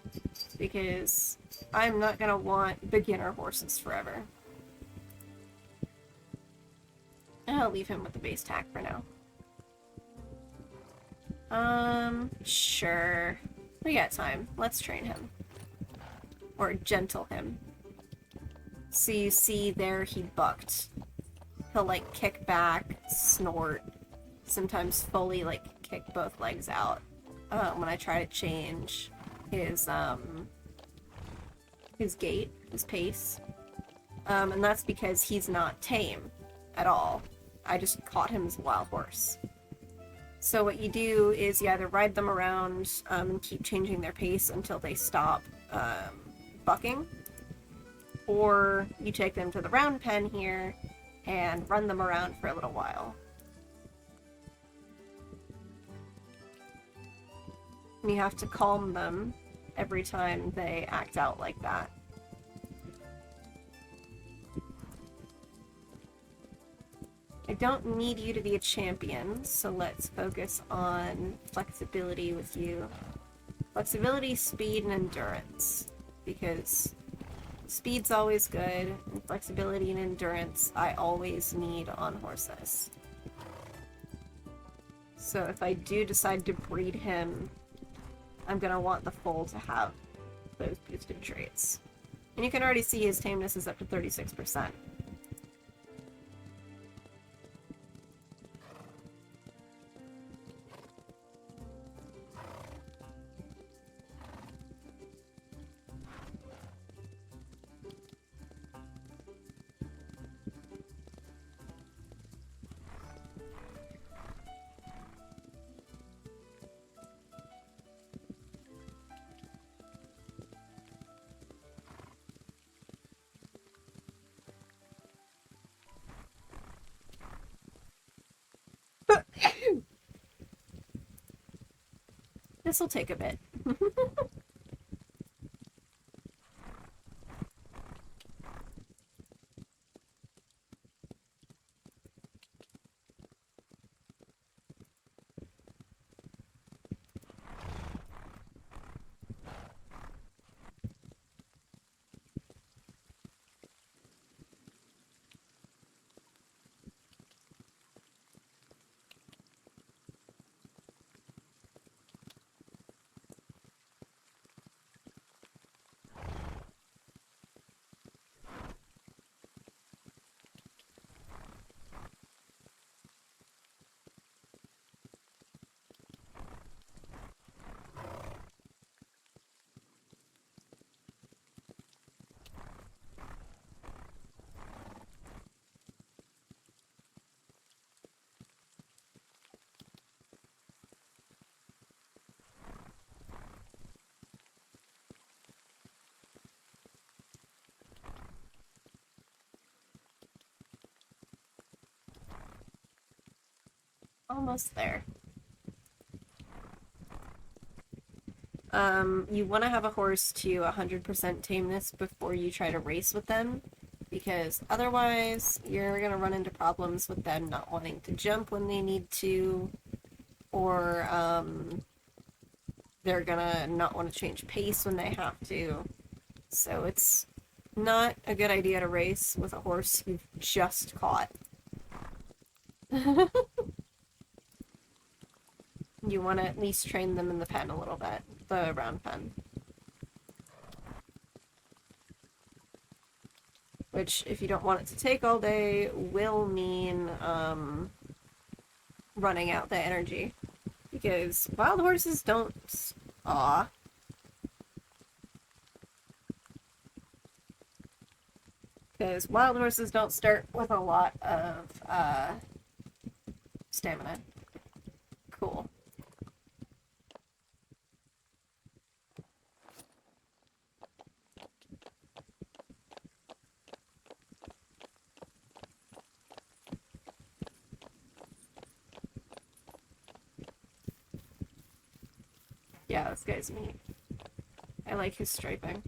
[SPEAKER 1] because I'm not gonna want beginner horses forever. I'll leave him with the base tack for now. Sure. We got time. Let's train him. Or gentle him. So you see there he bucked. He'll like kick back, snort, sometimes fully like kick both legs out when I try to change his gait, his pace. And that's because he's not tame at all. I just caught him as a wild horse. So what you do is you either ride them around and keep changing their pace until they stop bucking, or you take them to the round pen here and run them around for a little while. And you have to calm them every time they act out like that. I don't need you to be a champion, so let's focus on flexibility with you. Flexibility, speed, and endurance. Because speed's always good, and flexibility and endurance I always need on horses. So if I do decide to breed him, I'm gonna want the foal to have those boosted traits. And you can already see his tameness is up to 36%. This'll take a bit. Almost there. You want to have a horse to 100% tameness before you try to race with them, because otherwise you're going to run into problems with them not wanting to jump when they need to, or they're going to not want to change pace when they have to. So it's not a good idea to race with a horse you've just caught. You want to at least train them in the pen a little bit, the round pen. Which, if you don't want it to take all day, will mean running out the energy. Because wild horses don't... Aw. Because wild horses don't start with a lot of stamina. Cool. Yeah, this guy's neat. I like his striping.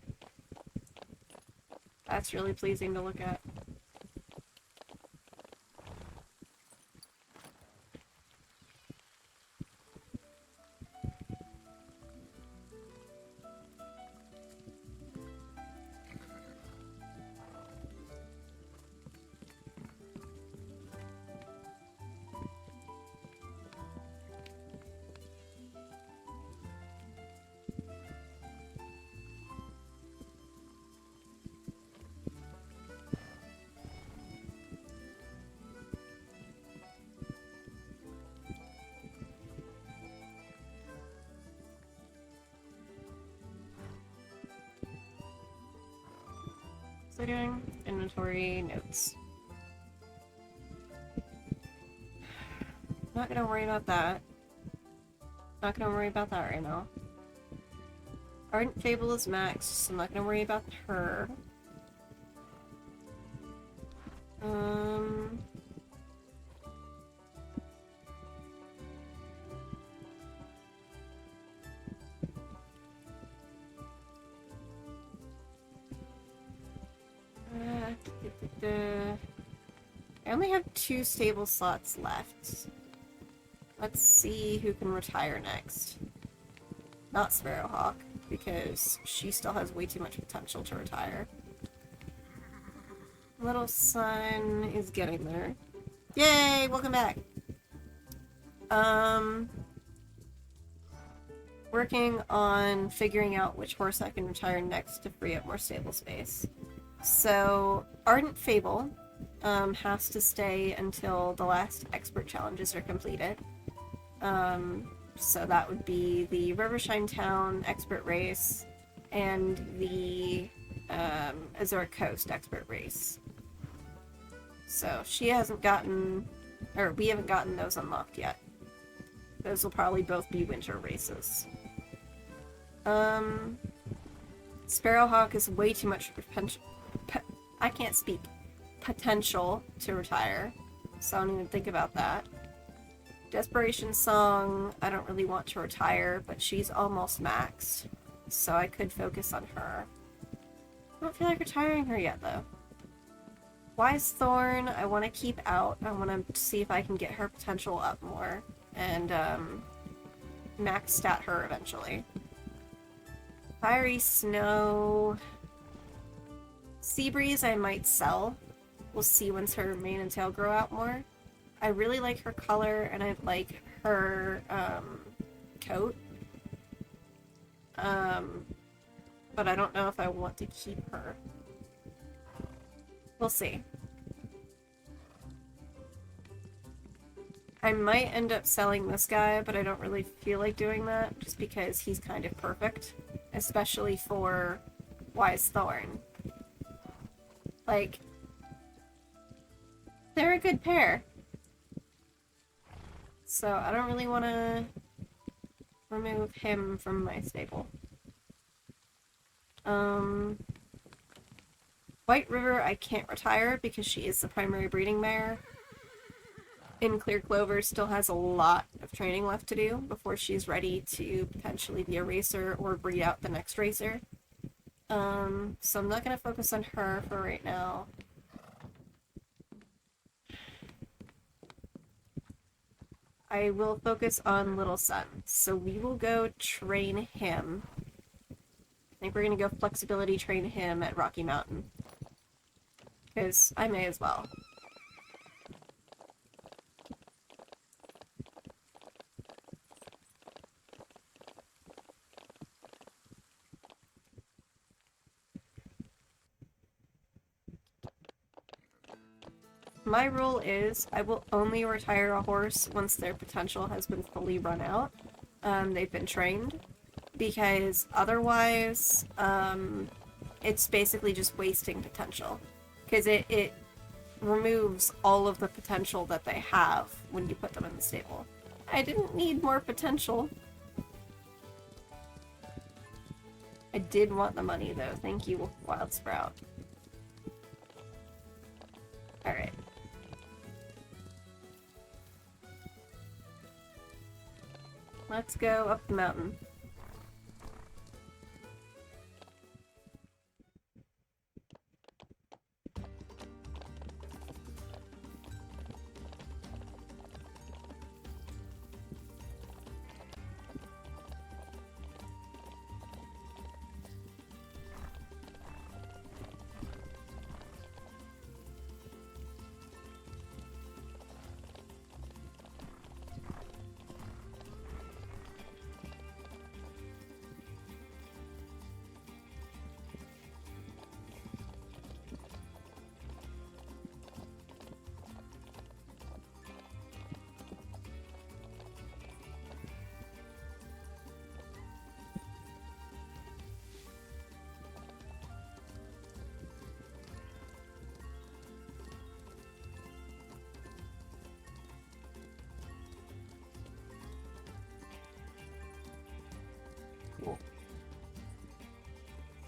[SPEAKER 1] That's really pleasing to look at. So doing inventory notes. Not gonna worry about that. Not gonna worry about that right now. Ardent Fable is maxed, so I'm not gonna worry about her. I only have 2 stable slots left. Let's see who can retire next. Not Sparrowhawk, because she still has way too much potential to retire. Little Sun is getting there. Yay! Welcome back! Working on figuring out which horse I can retire next to free up more stable space. So, Ardent Fable has to stay until the last expert challenges are completed. So that would be the Rivershine Town expert race and the Azure Coast expert race. So she hasn't gotten, or we haven't gotten those unlocked yet. Those will probably both be winter races. Sparrowhawk is way too much I can't speak. Potential to retire, so I don't even think about that. Desperation Song, I don't really want to retire, but she's almost maxed, so I could focus on her. I don't feel like retiring her yet, though. Wise Thorn, I want to keep out. I want to see if I can get her potential up more, and max stat her eventually. Fiery Snow... Seabreeze I might sell. We'll see once her mane and tail grow out more. I really like her color, and I like her coat. But I don't know if I want to keep her. We'll see. I might end up selling this guy, but I don't really feel like doing that, just because he's kind of perfect. Especially for Wise Thorn. Like, they're a good pair. So I don't really want to remove him from my stable. White River I can't retire because she is the primary breeding mare. In Clear Clover still has a lot of training left to do before she's ready to potentially be a racer or breed out the next racer. So I'm not going to focus on her for right now. I will focus on Little Sun. So we will go train him. I think we're going to go flexibility train him at Rocky Mountain. Because I may as well. My rule is I will only retire a horse once their potential has been fully run out. They've been trained. Because otherwise, it's basically just wasting potential. Because it removes all of the potential that they have when you put them in the stable. I didn't need more potential. I did want the money though. Thank you, Wild Sprout. Alright. Let's go up the mountain.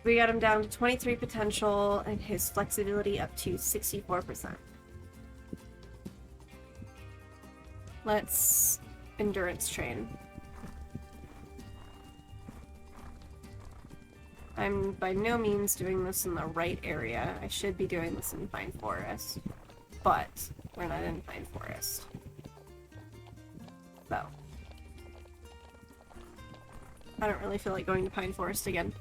[SPEAKER 1] We got him down to 23 potential and his flexibility up to 64%. Let's endurance train. I'm by no means doing this in the right area. I should be doing this in Pine Forest, but we're not in Pine Forest. So. I don't really feel like going to Pine Forest again.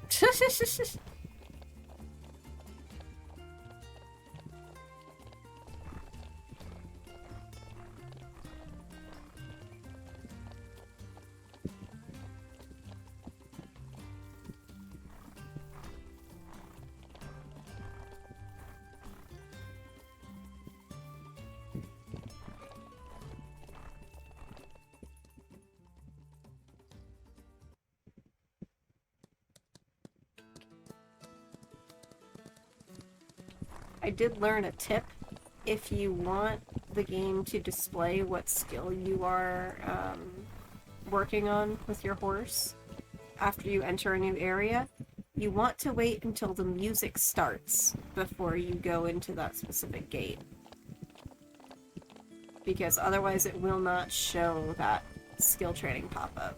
[SPEAKER 1] I did learn a tip. If you want the game to display what skill you are working on with your horse after you enter a new area, you want to wait until the music starts before you go into that specific gate. because otherwise it will not show that skill training pop-up.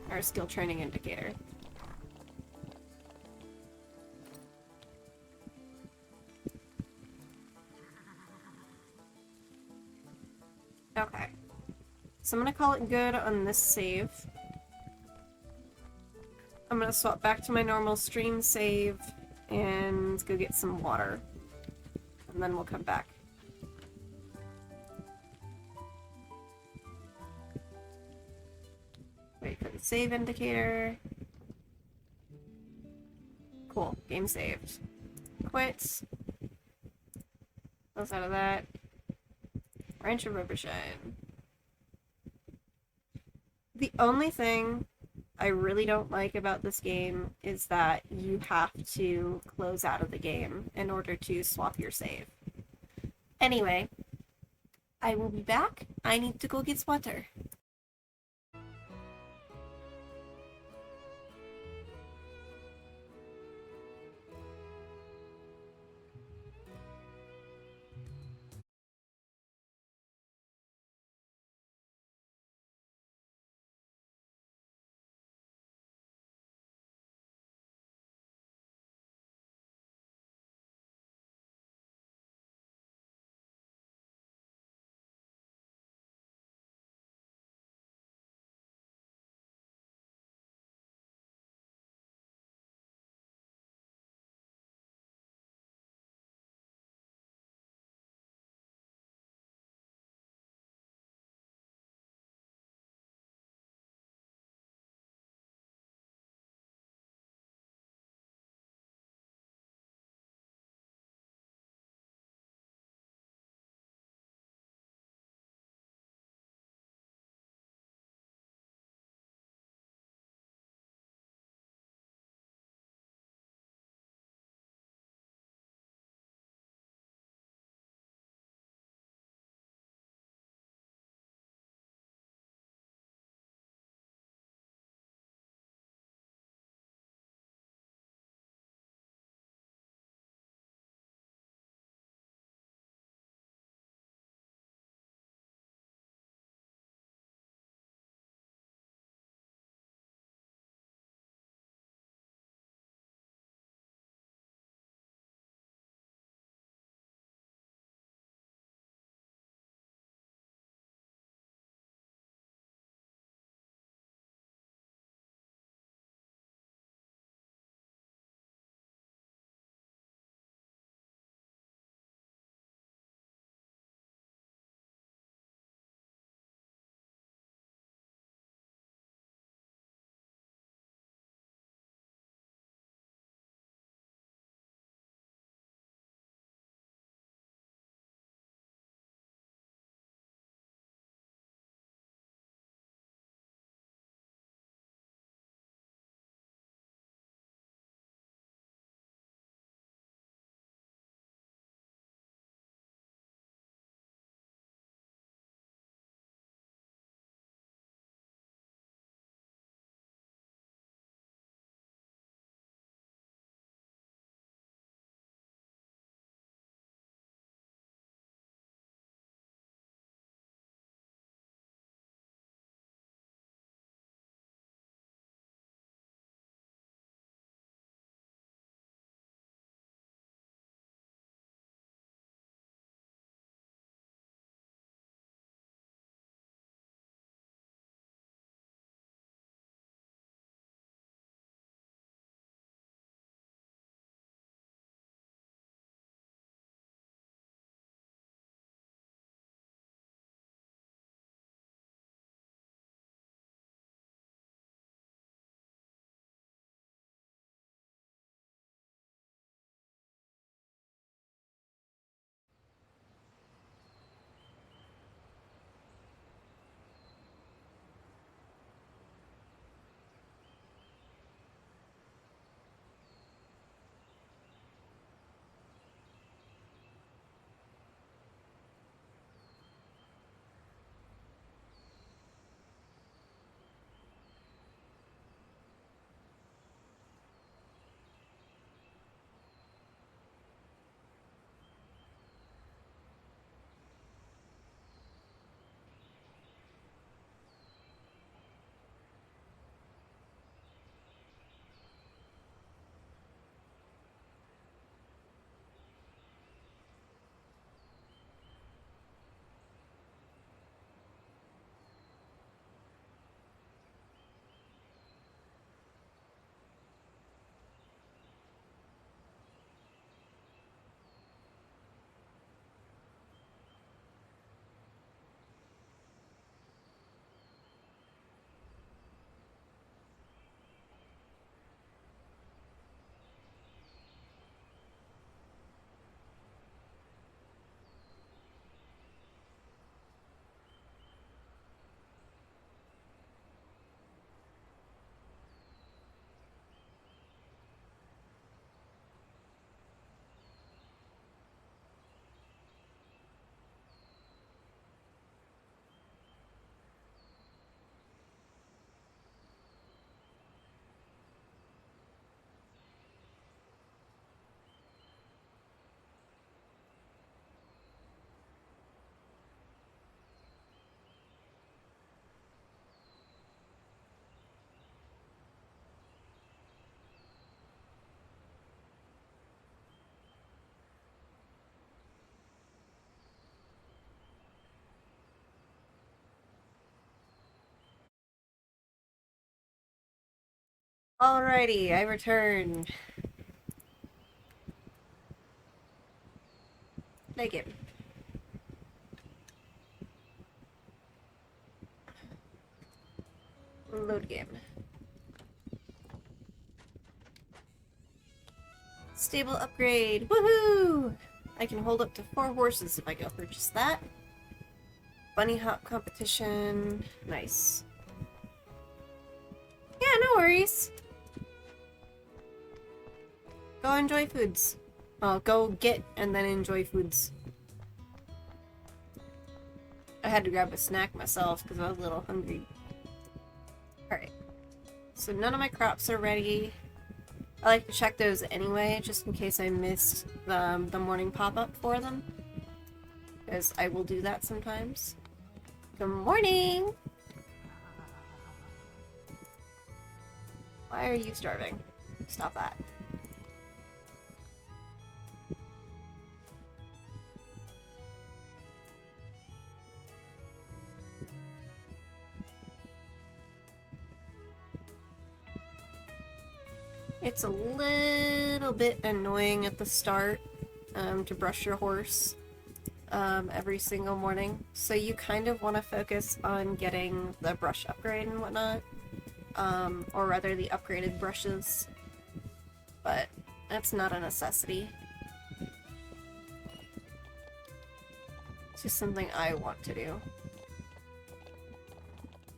[SPEAKER 1] Or skill training indicator. Okay. So I'm gonna call it good on this save. I'm gonna swap back to my normal stream save and go get some water. And then we'll come back. Wait for the save indicator. Cool. Game saved. Quit. Close out of that. Ranch of Rivershine. The only thing I really don't like about this game is that you have to close out of the game in order to swap your save. Anyway, I will be back. I need to go get water. Alrighty, I return. Play game. Load game. Stable upgrade. Woohoo! I can hold up to 4 horses if I go purchase that. Bunny hop competition. Nice. Yeah, no worries. Go enjoy foods. Well, go get and then enjoy foods. I had to grab a snack myself because I was a little hungry. Alright. So none of my crops are ready. I like to check those anyway, just in case I missed the morning pop-up for them. Because I will do that sometimes. Good morning! Why are you starving? Stop that. It's a little bit annoying at the start to brush your horse every single morning. So you kind of want to focus on getting the brush upgrade and whatnot. Or rather the upgraded brushes. But that's not a necessity. It's just something I want to do.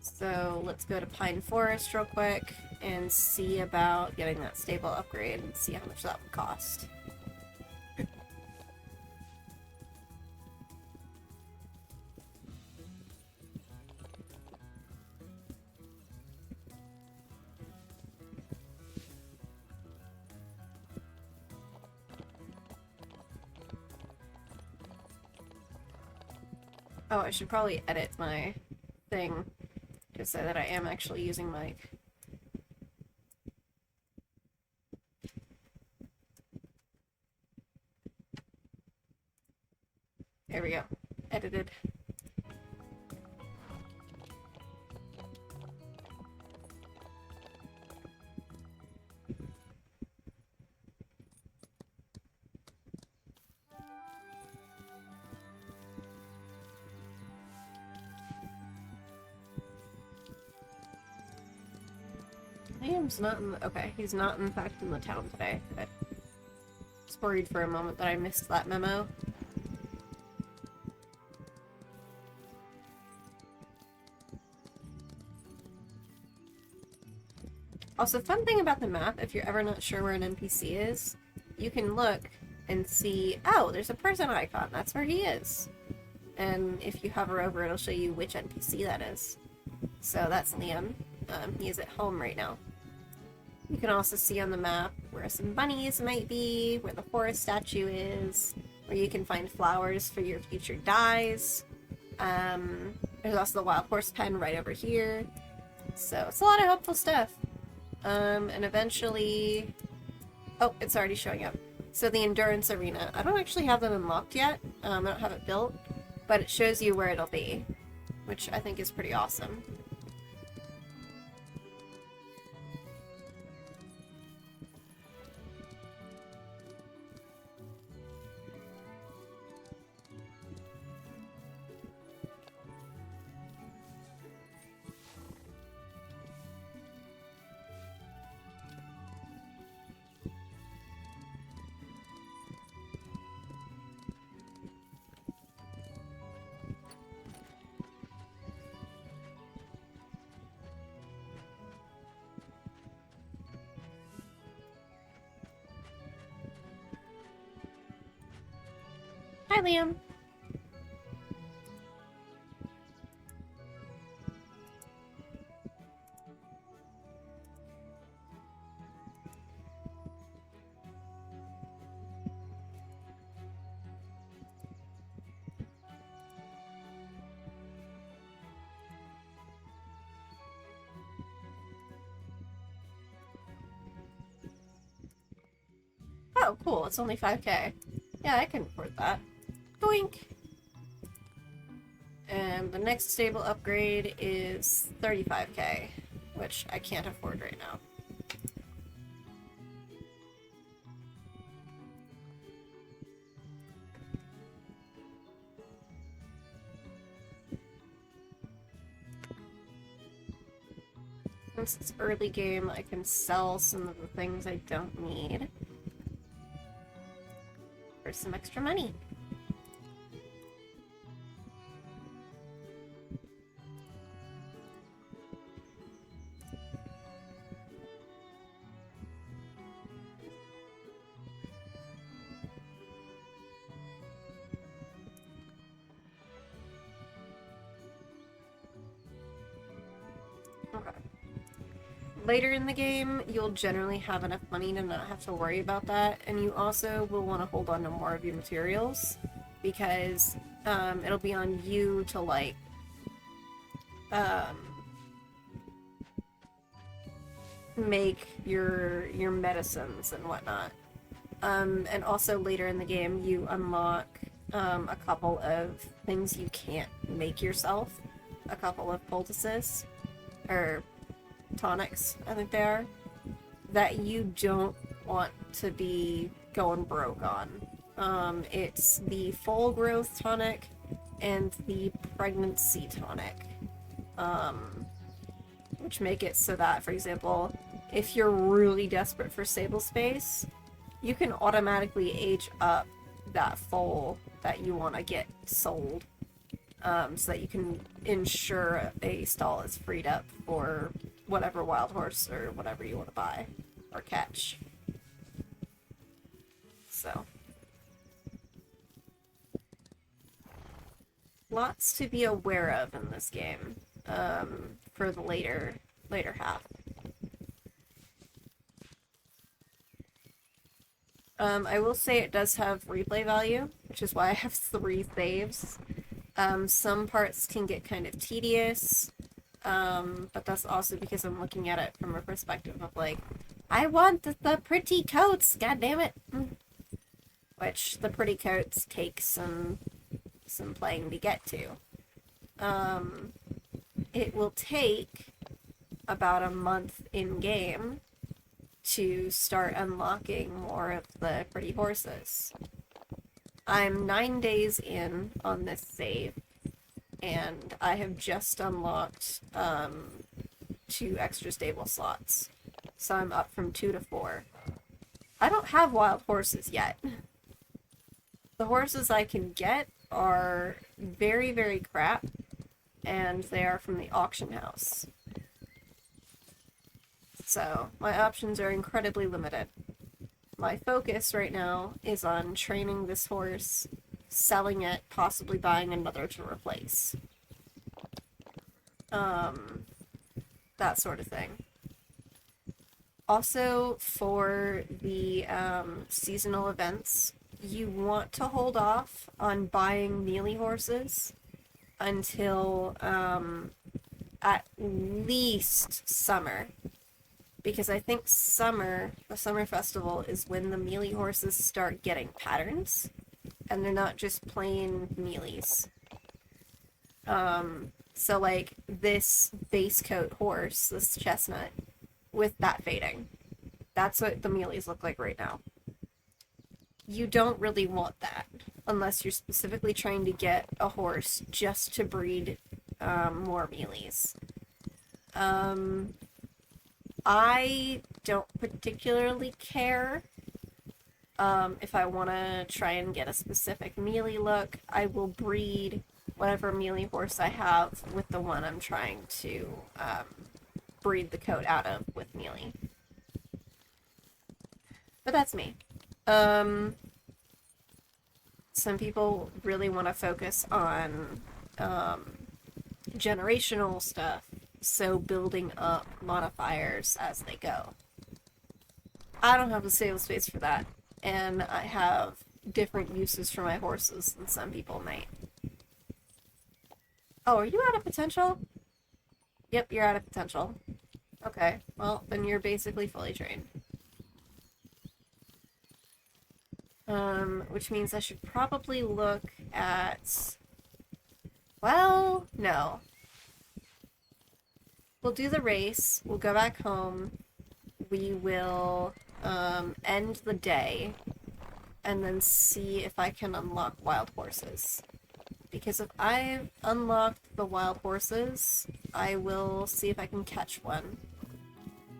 [SPEAKER 1] So let's go to Pine Forest real quick and see about getting that stable upgrade and see how much that would cost. Oh, I should probably edit my thing to say that I am actually using mic. There we go. Edited. Liam's not in the, okay, he's not in fact in the town today. I was worried for a moment that I missed that memo. Also, fun thing about the map, if you're ever not sure where an NPC is, you can look and see, oh, there's a person icon, that's where he is. And if you hover over, it'll show you which NPC that is. So that's Liam. He is at home right now. You can also see on the map where some bunnies might be, where the forest statue is, where you can find flowers for your future dyes. There's also the wild horse pen right over here. So it's a lot of helpful stuff. And eventually... Oh, it's already showing up. So the endurance arena. I don't actually have them unlocked yet. I don't have it built, but it shows you where it'll be, which I think is pretty awesome. Hi, Liam. Oh, cool. It's only 5k. Yeah, I can afford that. Doink! And the next stable upgrade is 35k, which I can't afford right now. since it's early game, I can sell some of the things I don't need for some extra money. Okay. Later in the game, you'll generally have enough money to not have to worry about that, and you also will want to hold on to more of your materials, because it'll be on you to, like, make your medicines and whatnot. And also later in the game, you unlock a couple of things you can't make yourself. A couple of poultices, or tonics, I think they are, that you don't want to be going broke on. It's the full growth tonic and the pregnancy tonic, which make it so that, for example, if you're really desperate for stable space, you can automatically age up that foal that you want to get sold, so that you can ensure a stall is freed up for whatever wild horse or whatever you want to buy or catch. So, lots to be aware of in this game, for the later half. I will say it does have replay value, which is why I have 3 saves. Some parts can get kind of tedious, but that's also because I'm looking at it from a perspective of, like, I want the pretty coats, goddammit! Which, the pretty coats take some playing to get to. It will take about a month in-game to start unlocking more of the pretty horses. I'm 9 days in on this save, and I have just unlocked 2 extra stable slots. So I'm up from 2 to 4. I don't have wild horses yet. The horses I can get are very, very crap, and they are from the auction house. So my options are incredibly limited. My focus right now is on training this horse, selling it, possibly buying another to replace. That sort of thing. Also, for the seasonal events, you want to hold off on buying melee horses until at least summer. Because I think the summer festival, is when the melee horses start getting patterns, and they're not just plain melees. So, like, this base coat horse, this chestnut, with that fading, that's what the melees look like right now. You don't really want that, unless you're specifically trying to get a horse just to breed more melees. I don't particularly care. If I want to try and get a specific melee look, I will breed whatever melee horse I have with the one I'm trying to breed the coat out of with melee. But that's me. Some people really want to focus on generational stuff, so building up modifiers as they go. I don't have the stable space for that, and I have different uses for my horses than some people might. Oh, are you out of potential? Yep, you're out of potential. Okay, well, then you're basically fully trained. Which means I should probably look at... Well, no. We'll do the race, we'll go back home, we will end the day, and then see if I can unlock wild horses. Because if I've unlocked the wild horses, I will see if I can catch one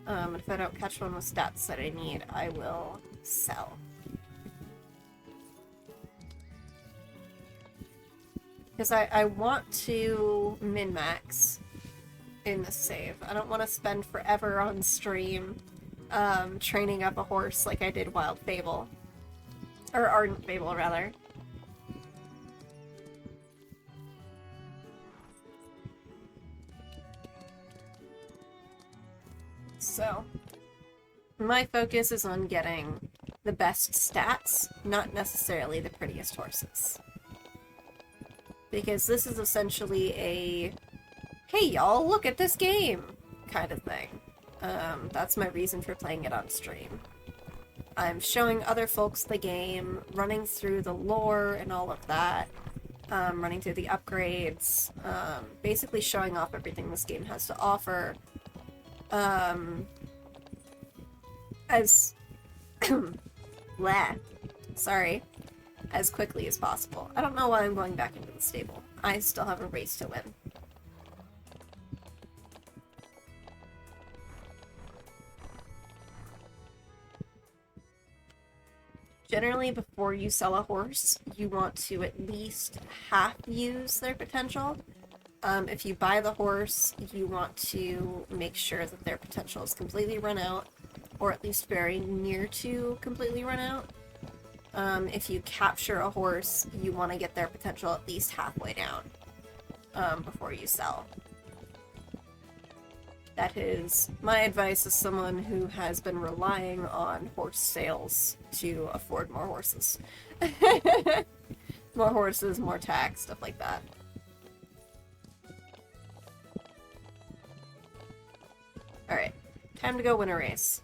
[SPEAKER 1] And if I don't catch one with stats that I need, I will sell. Because I want to min-max in the save. I don't want to spend forever on stream training up a horse like I did Wild Fable. Or Ardent Fable, rather. So, my focus is on getting the best stats, not necessarily the prettiest horses. Because this is essentially a, hey y'all, look at this game kind of thing. That's my reason for playing it on stream. I'm showing other folks the game, running through the lore and all of that, running through the upgrades, basically showing off everything this game has to offer, as bleh, sorry, as quickly as possible. I don't know why I'm going back into the stable. I still have a race to win. Generally, before you sell a horse, you want to at least half use their potential. If you buy the horse, you want to make sure that their potential is completely run out, or at least very near to completely run out. If you capture a horse, you want to get their potential at least halfway down before you sell. That is my advice as someone who has been relying on horse sales to afford more horses. More horses, more tax, stuff like that. Alright, time to go win a race.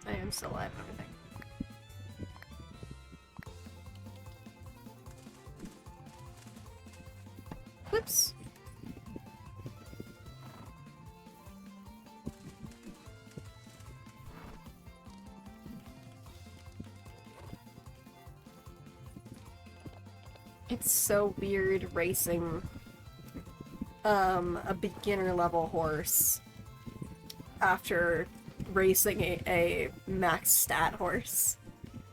[SPEAKER 1] I am still alive and everything. Whoops. It's so weird racing a beginner level horse after racing a max stat horse,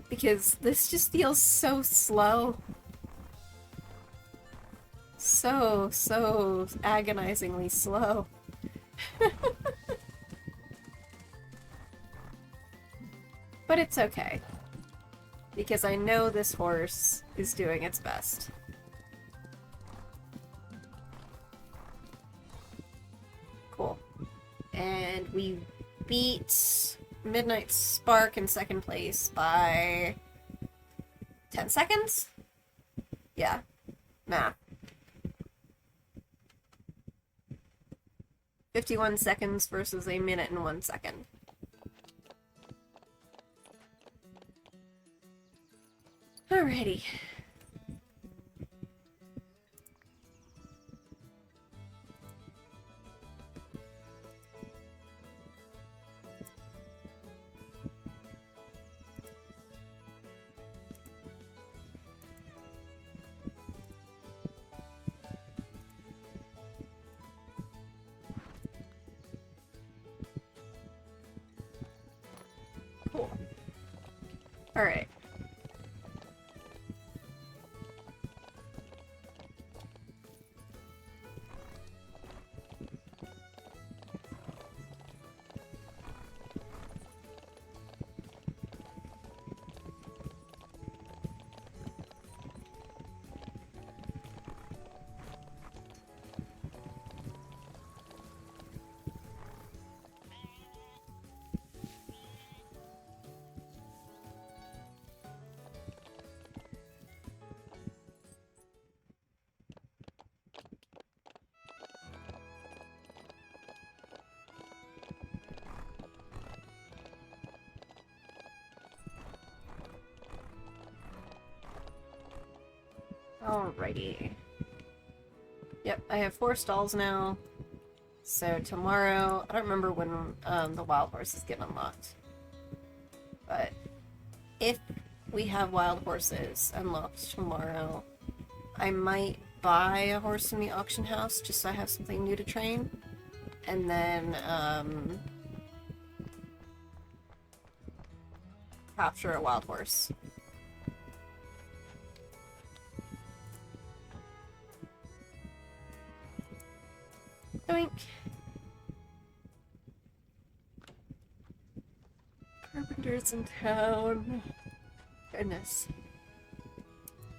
[SPEAKER 1] because this just feels so slow. So agonizingly slow. But it's okay, because I know this horse is doing its best. Cool. And we beat Midnight Spark in second place by 10 seconds? Yeah. Math. 51 seconds versus a minute and 1 second. Alrighty. Cool. Alright. Alrighty. Yep, I have 4 stalls now. So tomorrow, I don't remember when the wild horses get unlocked. But if we have wild horses unlocked tomorrow. I might buy a horse from the auction house just so I have something new to train. And then, capture a wild horse. Doink. Carpenter's in town. Goodness.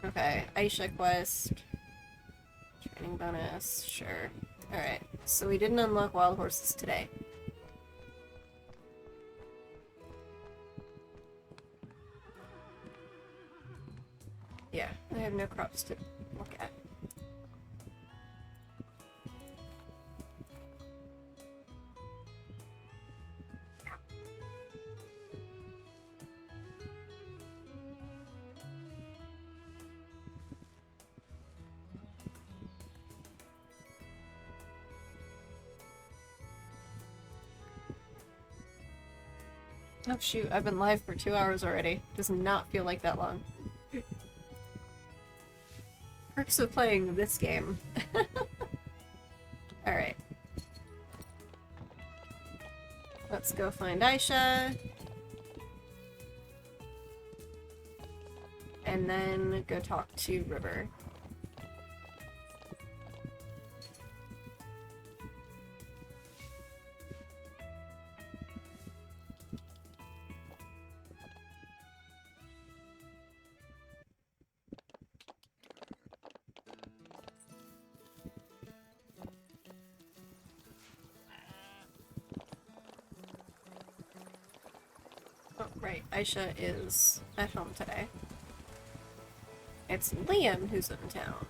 [SPEAKER 1] Okay, Aisha quest. Training bonus, sure. Alright, so we didn't unlock wild horses today. Yeah, I have no crops to look at. Oh shoot, I've been live for 2 hours already. Does not feel like that long. Perks of playing this game. Alright. Let's go find Aisha. And then go talk to River. Oh, right. Aisha is at home today. It's Liam who's in town.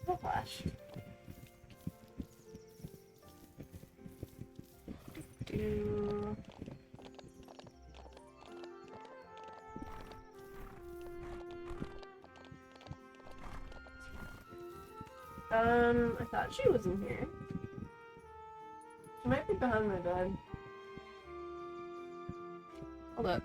[SPEAKER 1] Oh gosh. Do. I thought she was in here. She might be behind my bed. Hold up.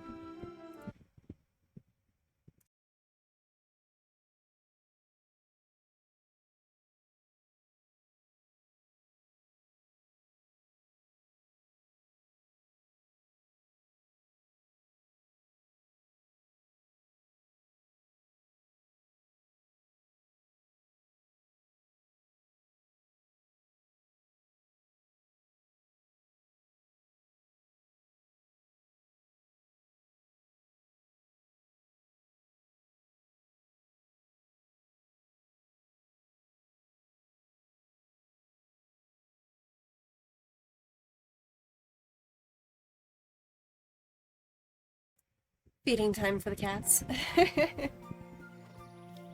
[SPEAKER 1] Feeding time for the cats.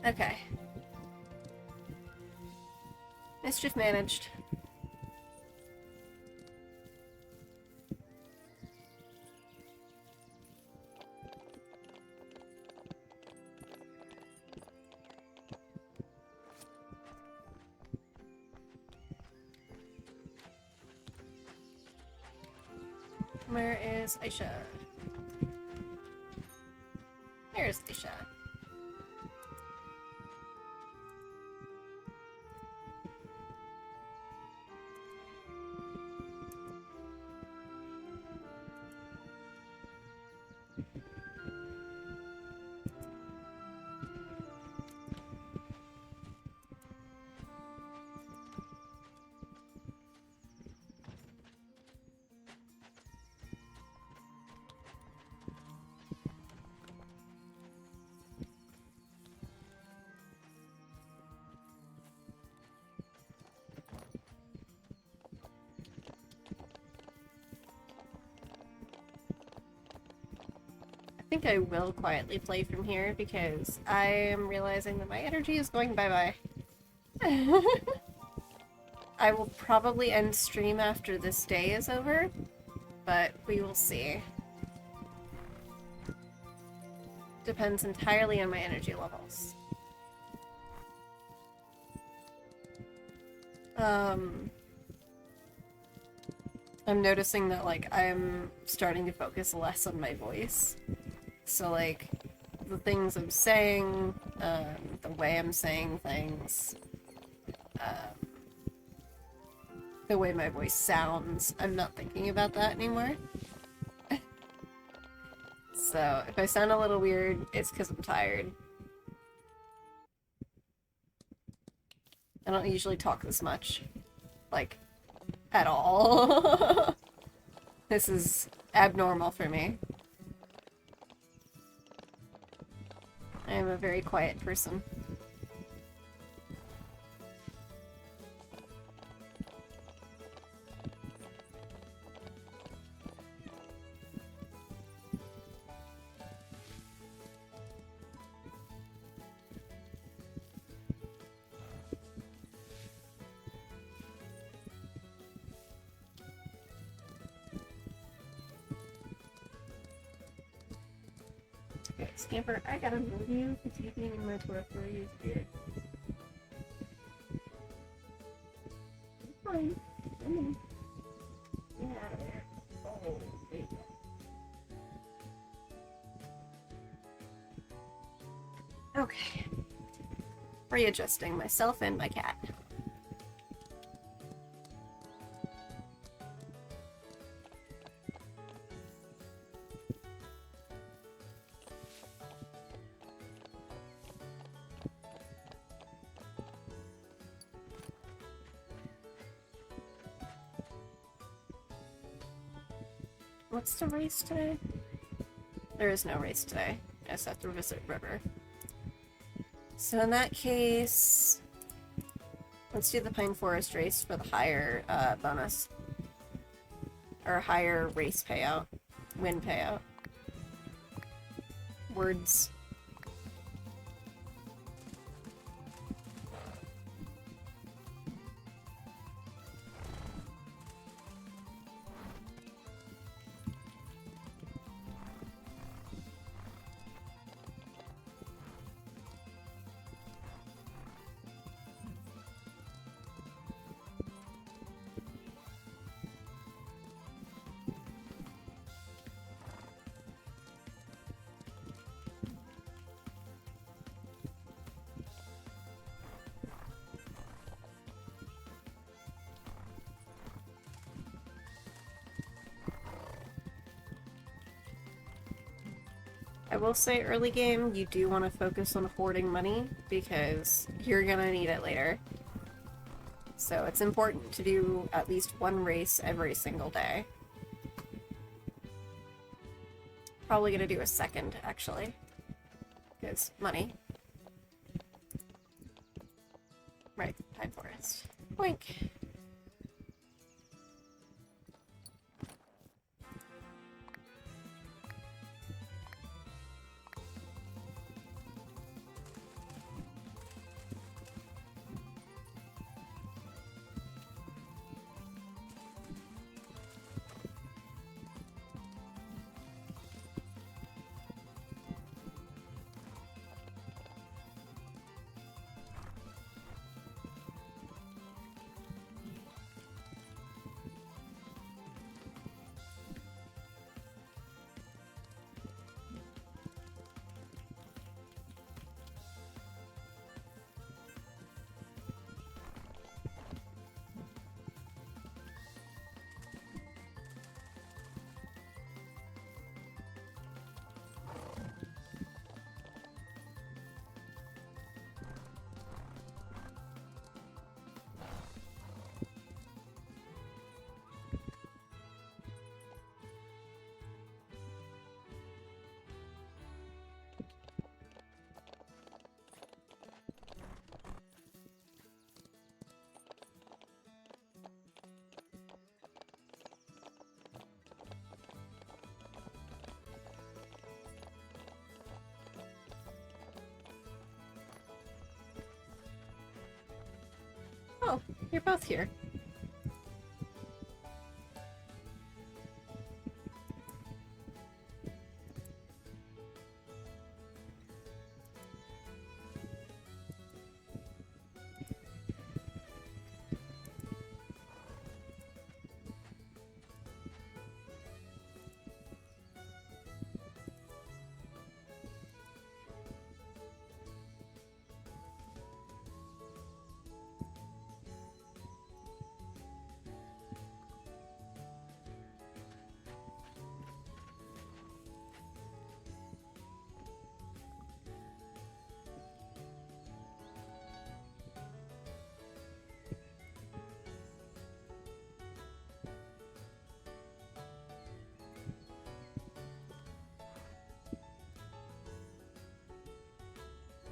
[SPEAKER 1] Okay. Mischief managed. Where is Aisha? There's Aisha. think I will quietly play from here because I am realizing that my energy is going bye-bye. I will probably end stream after this day is over, but we will see. Depends entirely on my energy levels. I'm noticing that, like, I'm starting to focus less on my voice. So, like, the things I'm saying, the way I'm saying things, the way my voice sounds, I'm not thinking about that anymore. So, if I sound a little weird, it's because I'm tired. I don't usually talk this much. Like, at all. This is abnormal for me. I am a very quiet person. Okay, Scamper, I gotta move you because you being in my periphery is weird. Fine. Come on. Get out of there. Oh, there you go. Okay. Readjusting myself and my cat. What's the race today? There is no race today. I just have to visit River. So in that case, let's do the Pine Forest race for the higher bonus. Or higher race payout. Win payout. Words. I will say early game, you do want to focus on hoarding money because you're gonna need it later. So it's important to do at least one race every single day. Probably gonna do a second, actually. Because money. Right, Pine Forest. Boink. Oh, you're both here.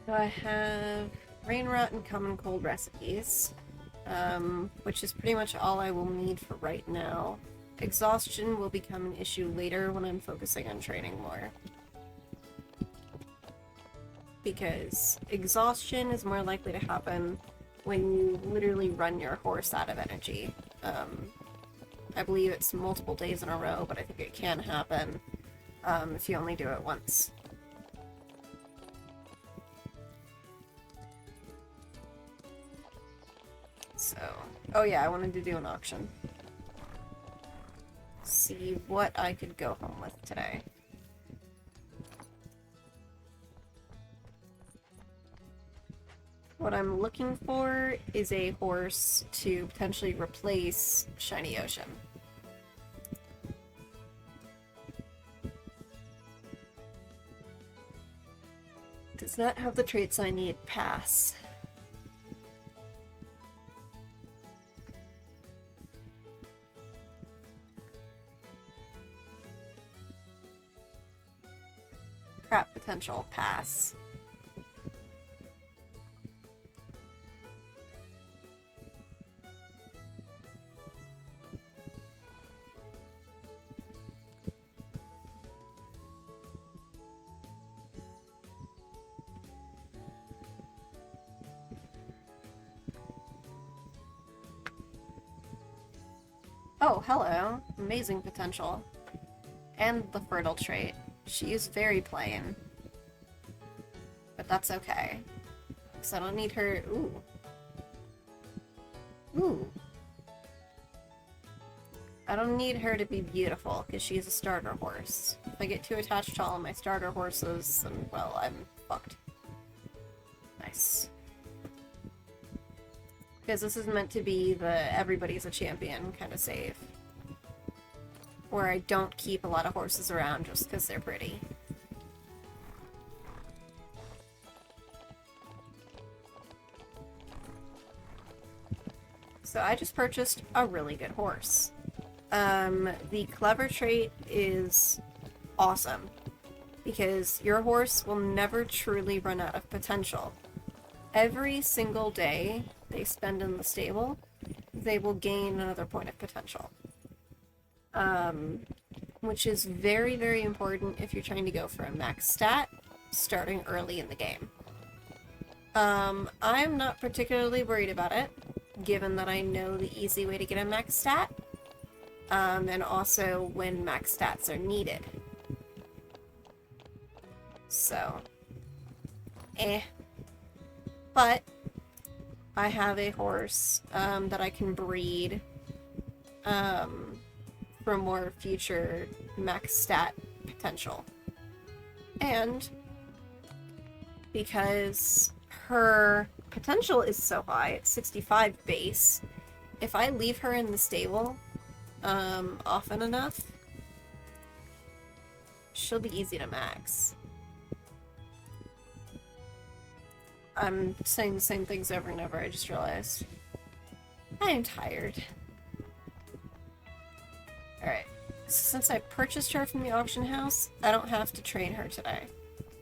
[SPEAKER 1] So I have rain rot and common cold recipes, which is pretty much all I will need for right now. Exhaustion will become an issue later when I'm focusing on training more. Because exhaustion is more likely to happen when you literally run your horse out of energy. I believe it's multiple days in a row, but I think it can happen if you only do it once. So, oh yeah, I wanted to do an auction. See what I could go home with today. What I'm looking for is a horse to potentially replace Shiny Ocean. Does not have the traits I need. Pass. Crap potential. Pass. Oh, hello. Amazing potential. And the fertile trait. She is very plain. But that's okay. Because I don't need her... Ooh. Ooh. I don't need her to be beautiful, because she's a starter horse. If I get too attached to all of my starter horses, then, well, I'm fucked. Nice. Because this is meant to be the everybody's a champion kind of save. Where I don't keep a lot of horses around just because they're pretty. So I just purchased a really good horse. The clever trait is awesome. Because your horse will never truly run out of potential. Every single day they spend in the stable, they will gain another point of potential. Which is very, very important if you're trying to go for a max stat starting early in the game. I'm not particularly worried about it, given that I know the easy way to get a max stat, and also when max stats are needed. So, But I have a horse that I can breed for more future max stat potential. And because her potential is so high, it's 65 base, if I leave her in the stable often enough, she'll be easy to max. I'm saying the same things over and over, I just realized. I am tired. Alright, since I purchased her from the auction house, I don't have to train her today.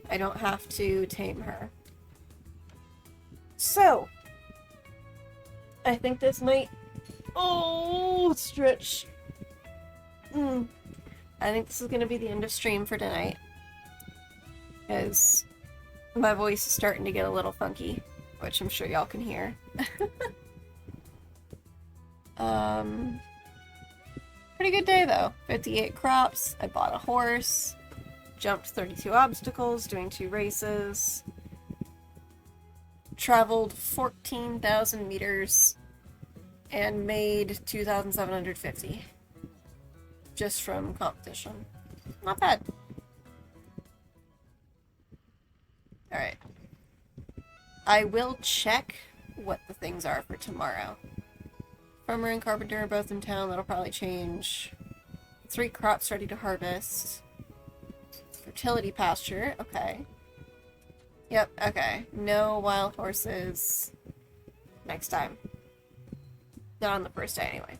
[SPEAKER 1] I don't have to tame her. So, I think this might... Oh, stretch. I think this is going to be the end of stream for tonight. Because my voice is starting to get a little funky, which I'm sure y'all can hear. Um, Pretty good day though. 58 crops, I bought a horse, jumped 32 obstacles, doing 2 races, traveled 14,000 meters, and made 2,750 just from competition. Not bad. Alright. I will check what the things are for tomorrow. Farmer and carpenter are both in town. That'll probably change. 3 crops ready to harvest. Fertility pasture. Okay. Yep, okay. No wild horses next time. Not on the first day, anyway.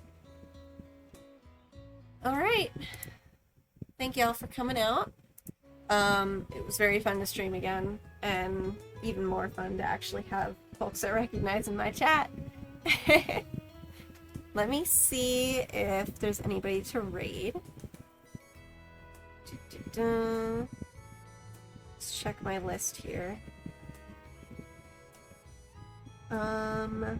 [SPEAKER 1] Alright. Thank y'all for coming out. It was very fun to stream again, and even more fun to actually have folks that recognize in my chat. Let me see if there's anybody to raid. Let's check my list here. Bon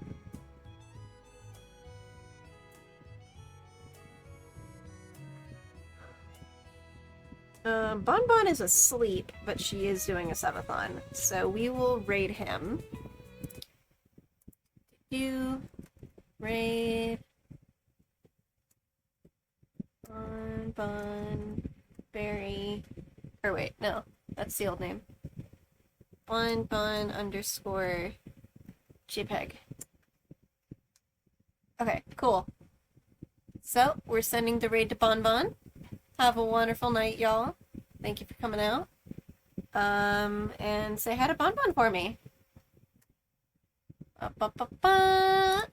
[SPEAKER 1] Bon is asleep, but she is doing a subathon, so we will raid him. Raid Bon Berry. Or wait, no, that's the old name. Bon underscore JPEG. Okay, cool. So, we're sending the raid to Bon Bon. Have a wonderful night, y'all. Thank you for coming out. And say hi to Bon Bon for me. Ba, ba, ba, ba.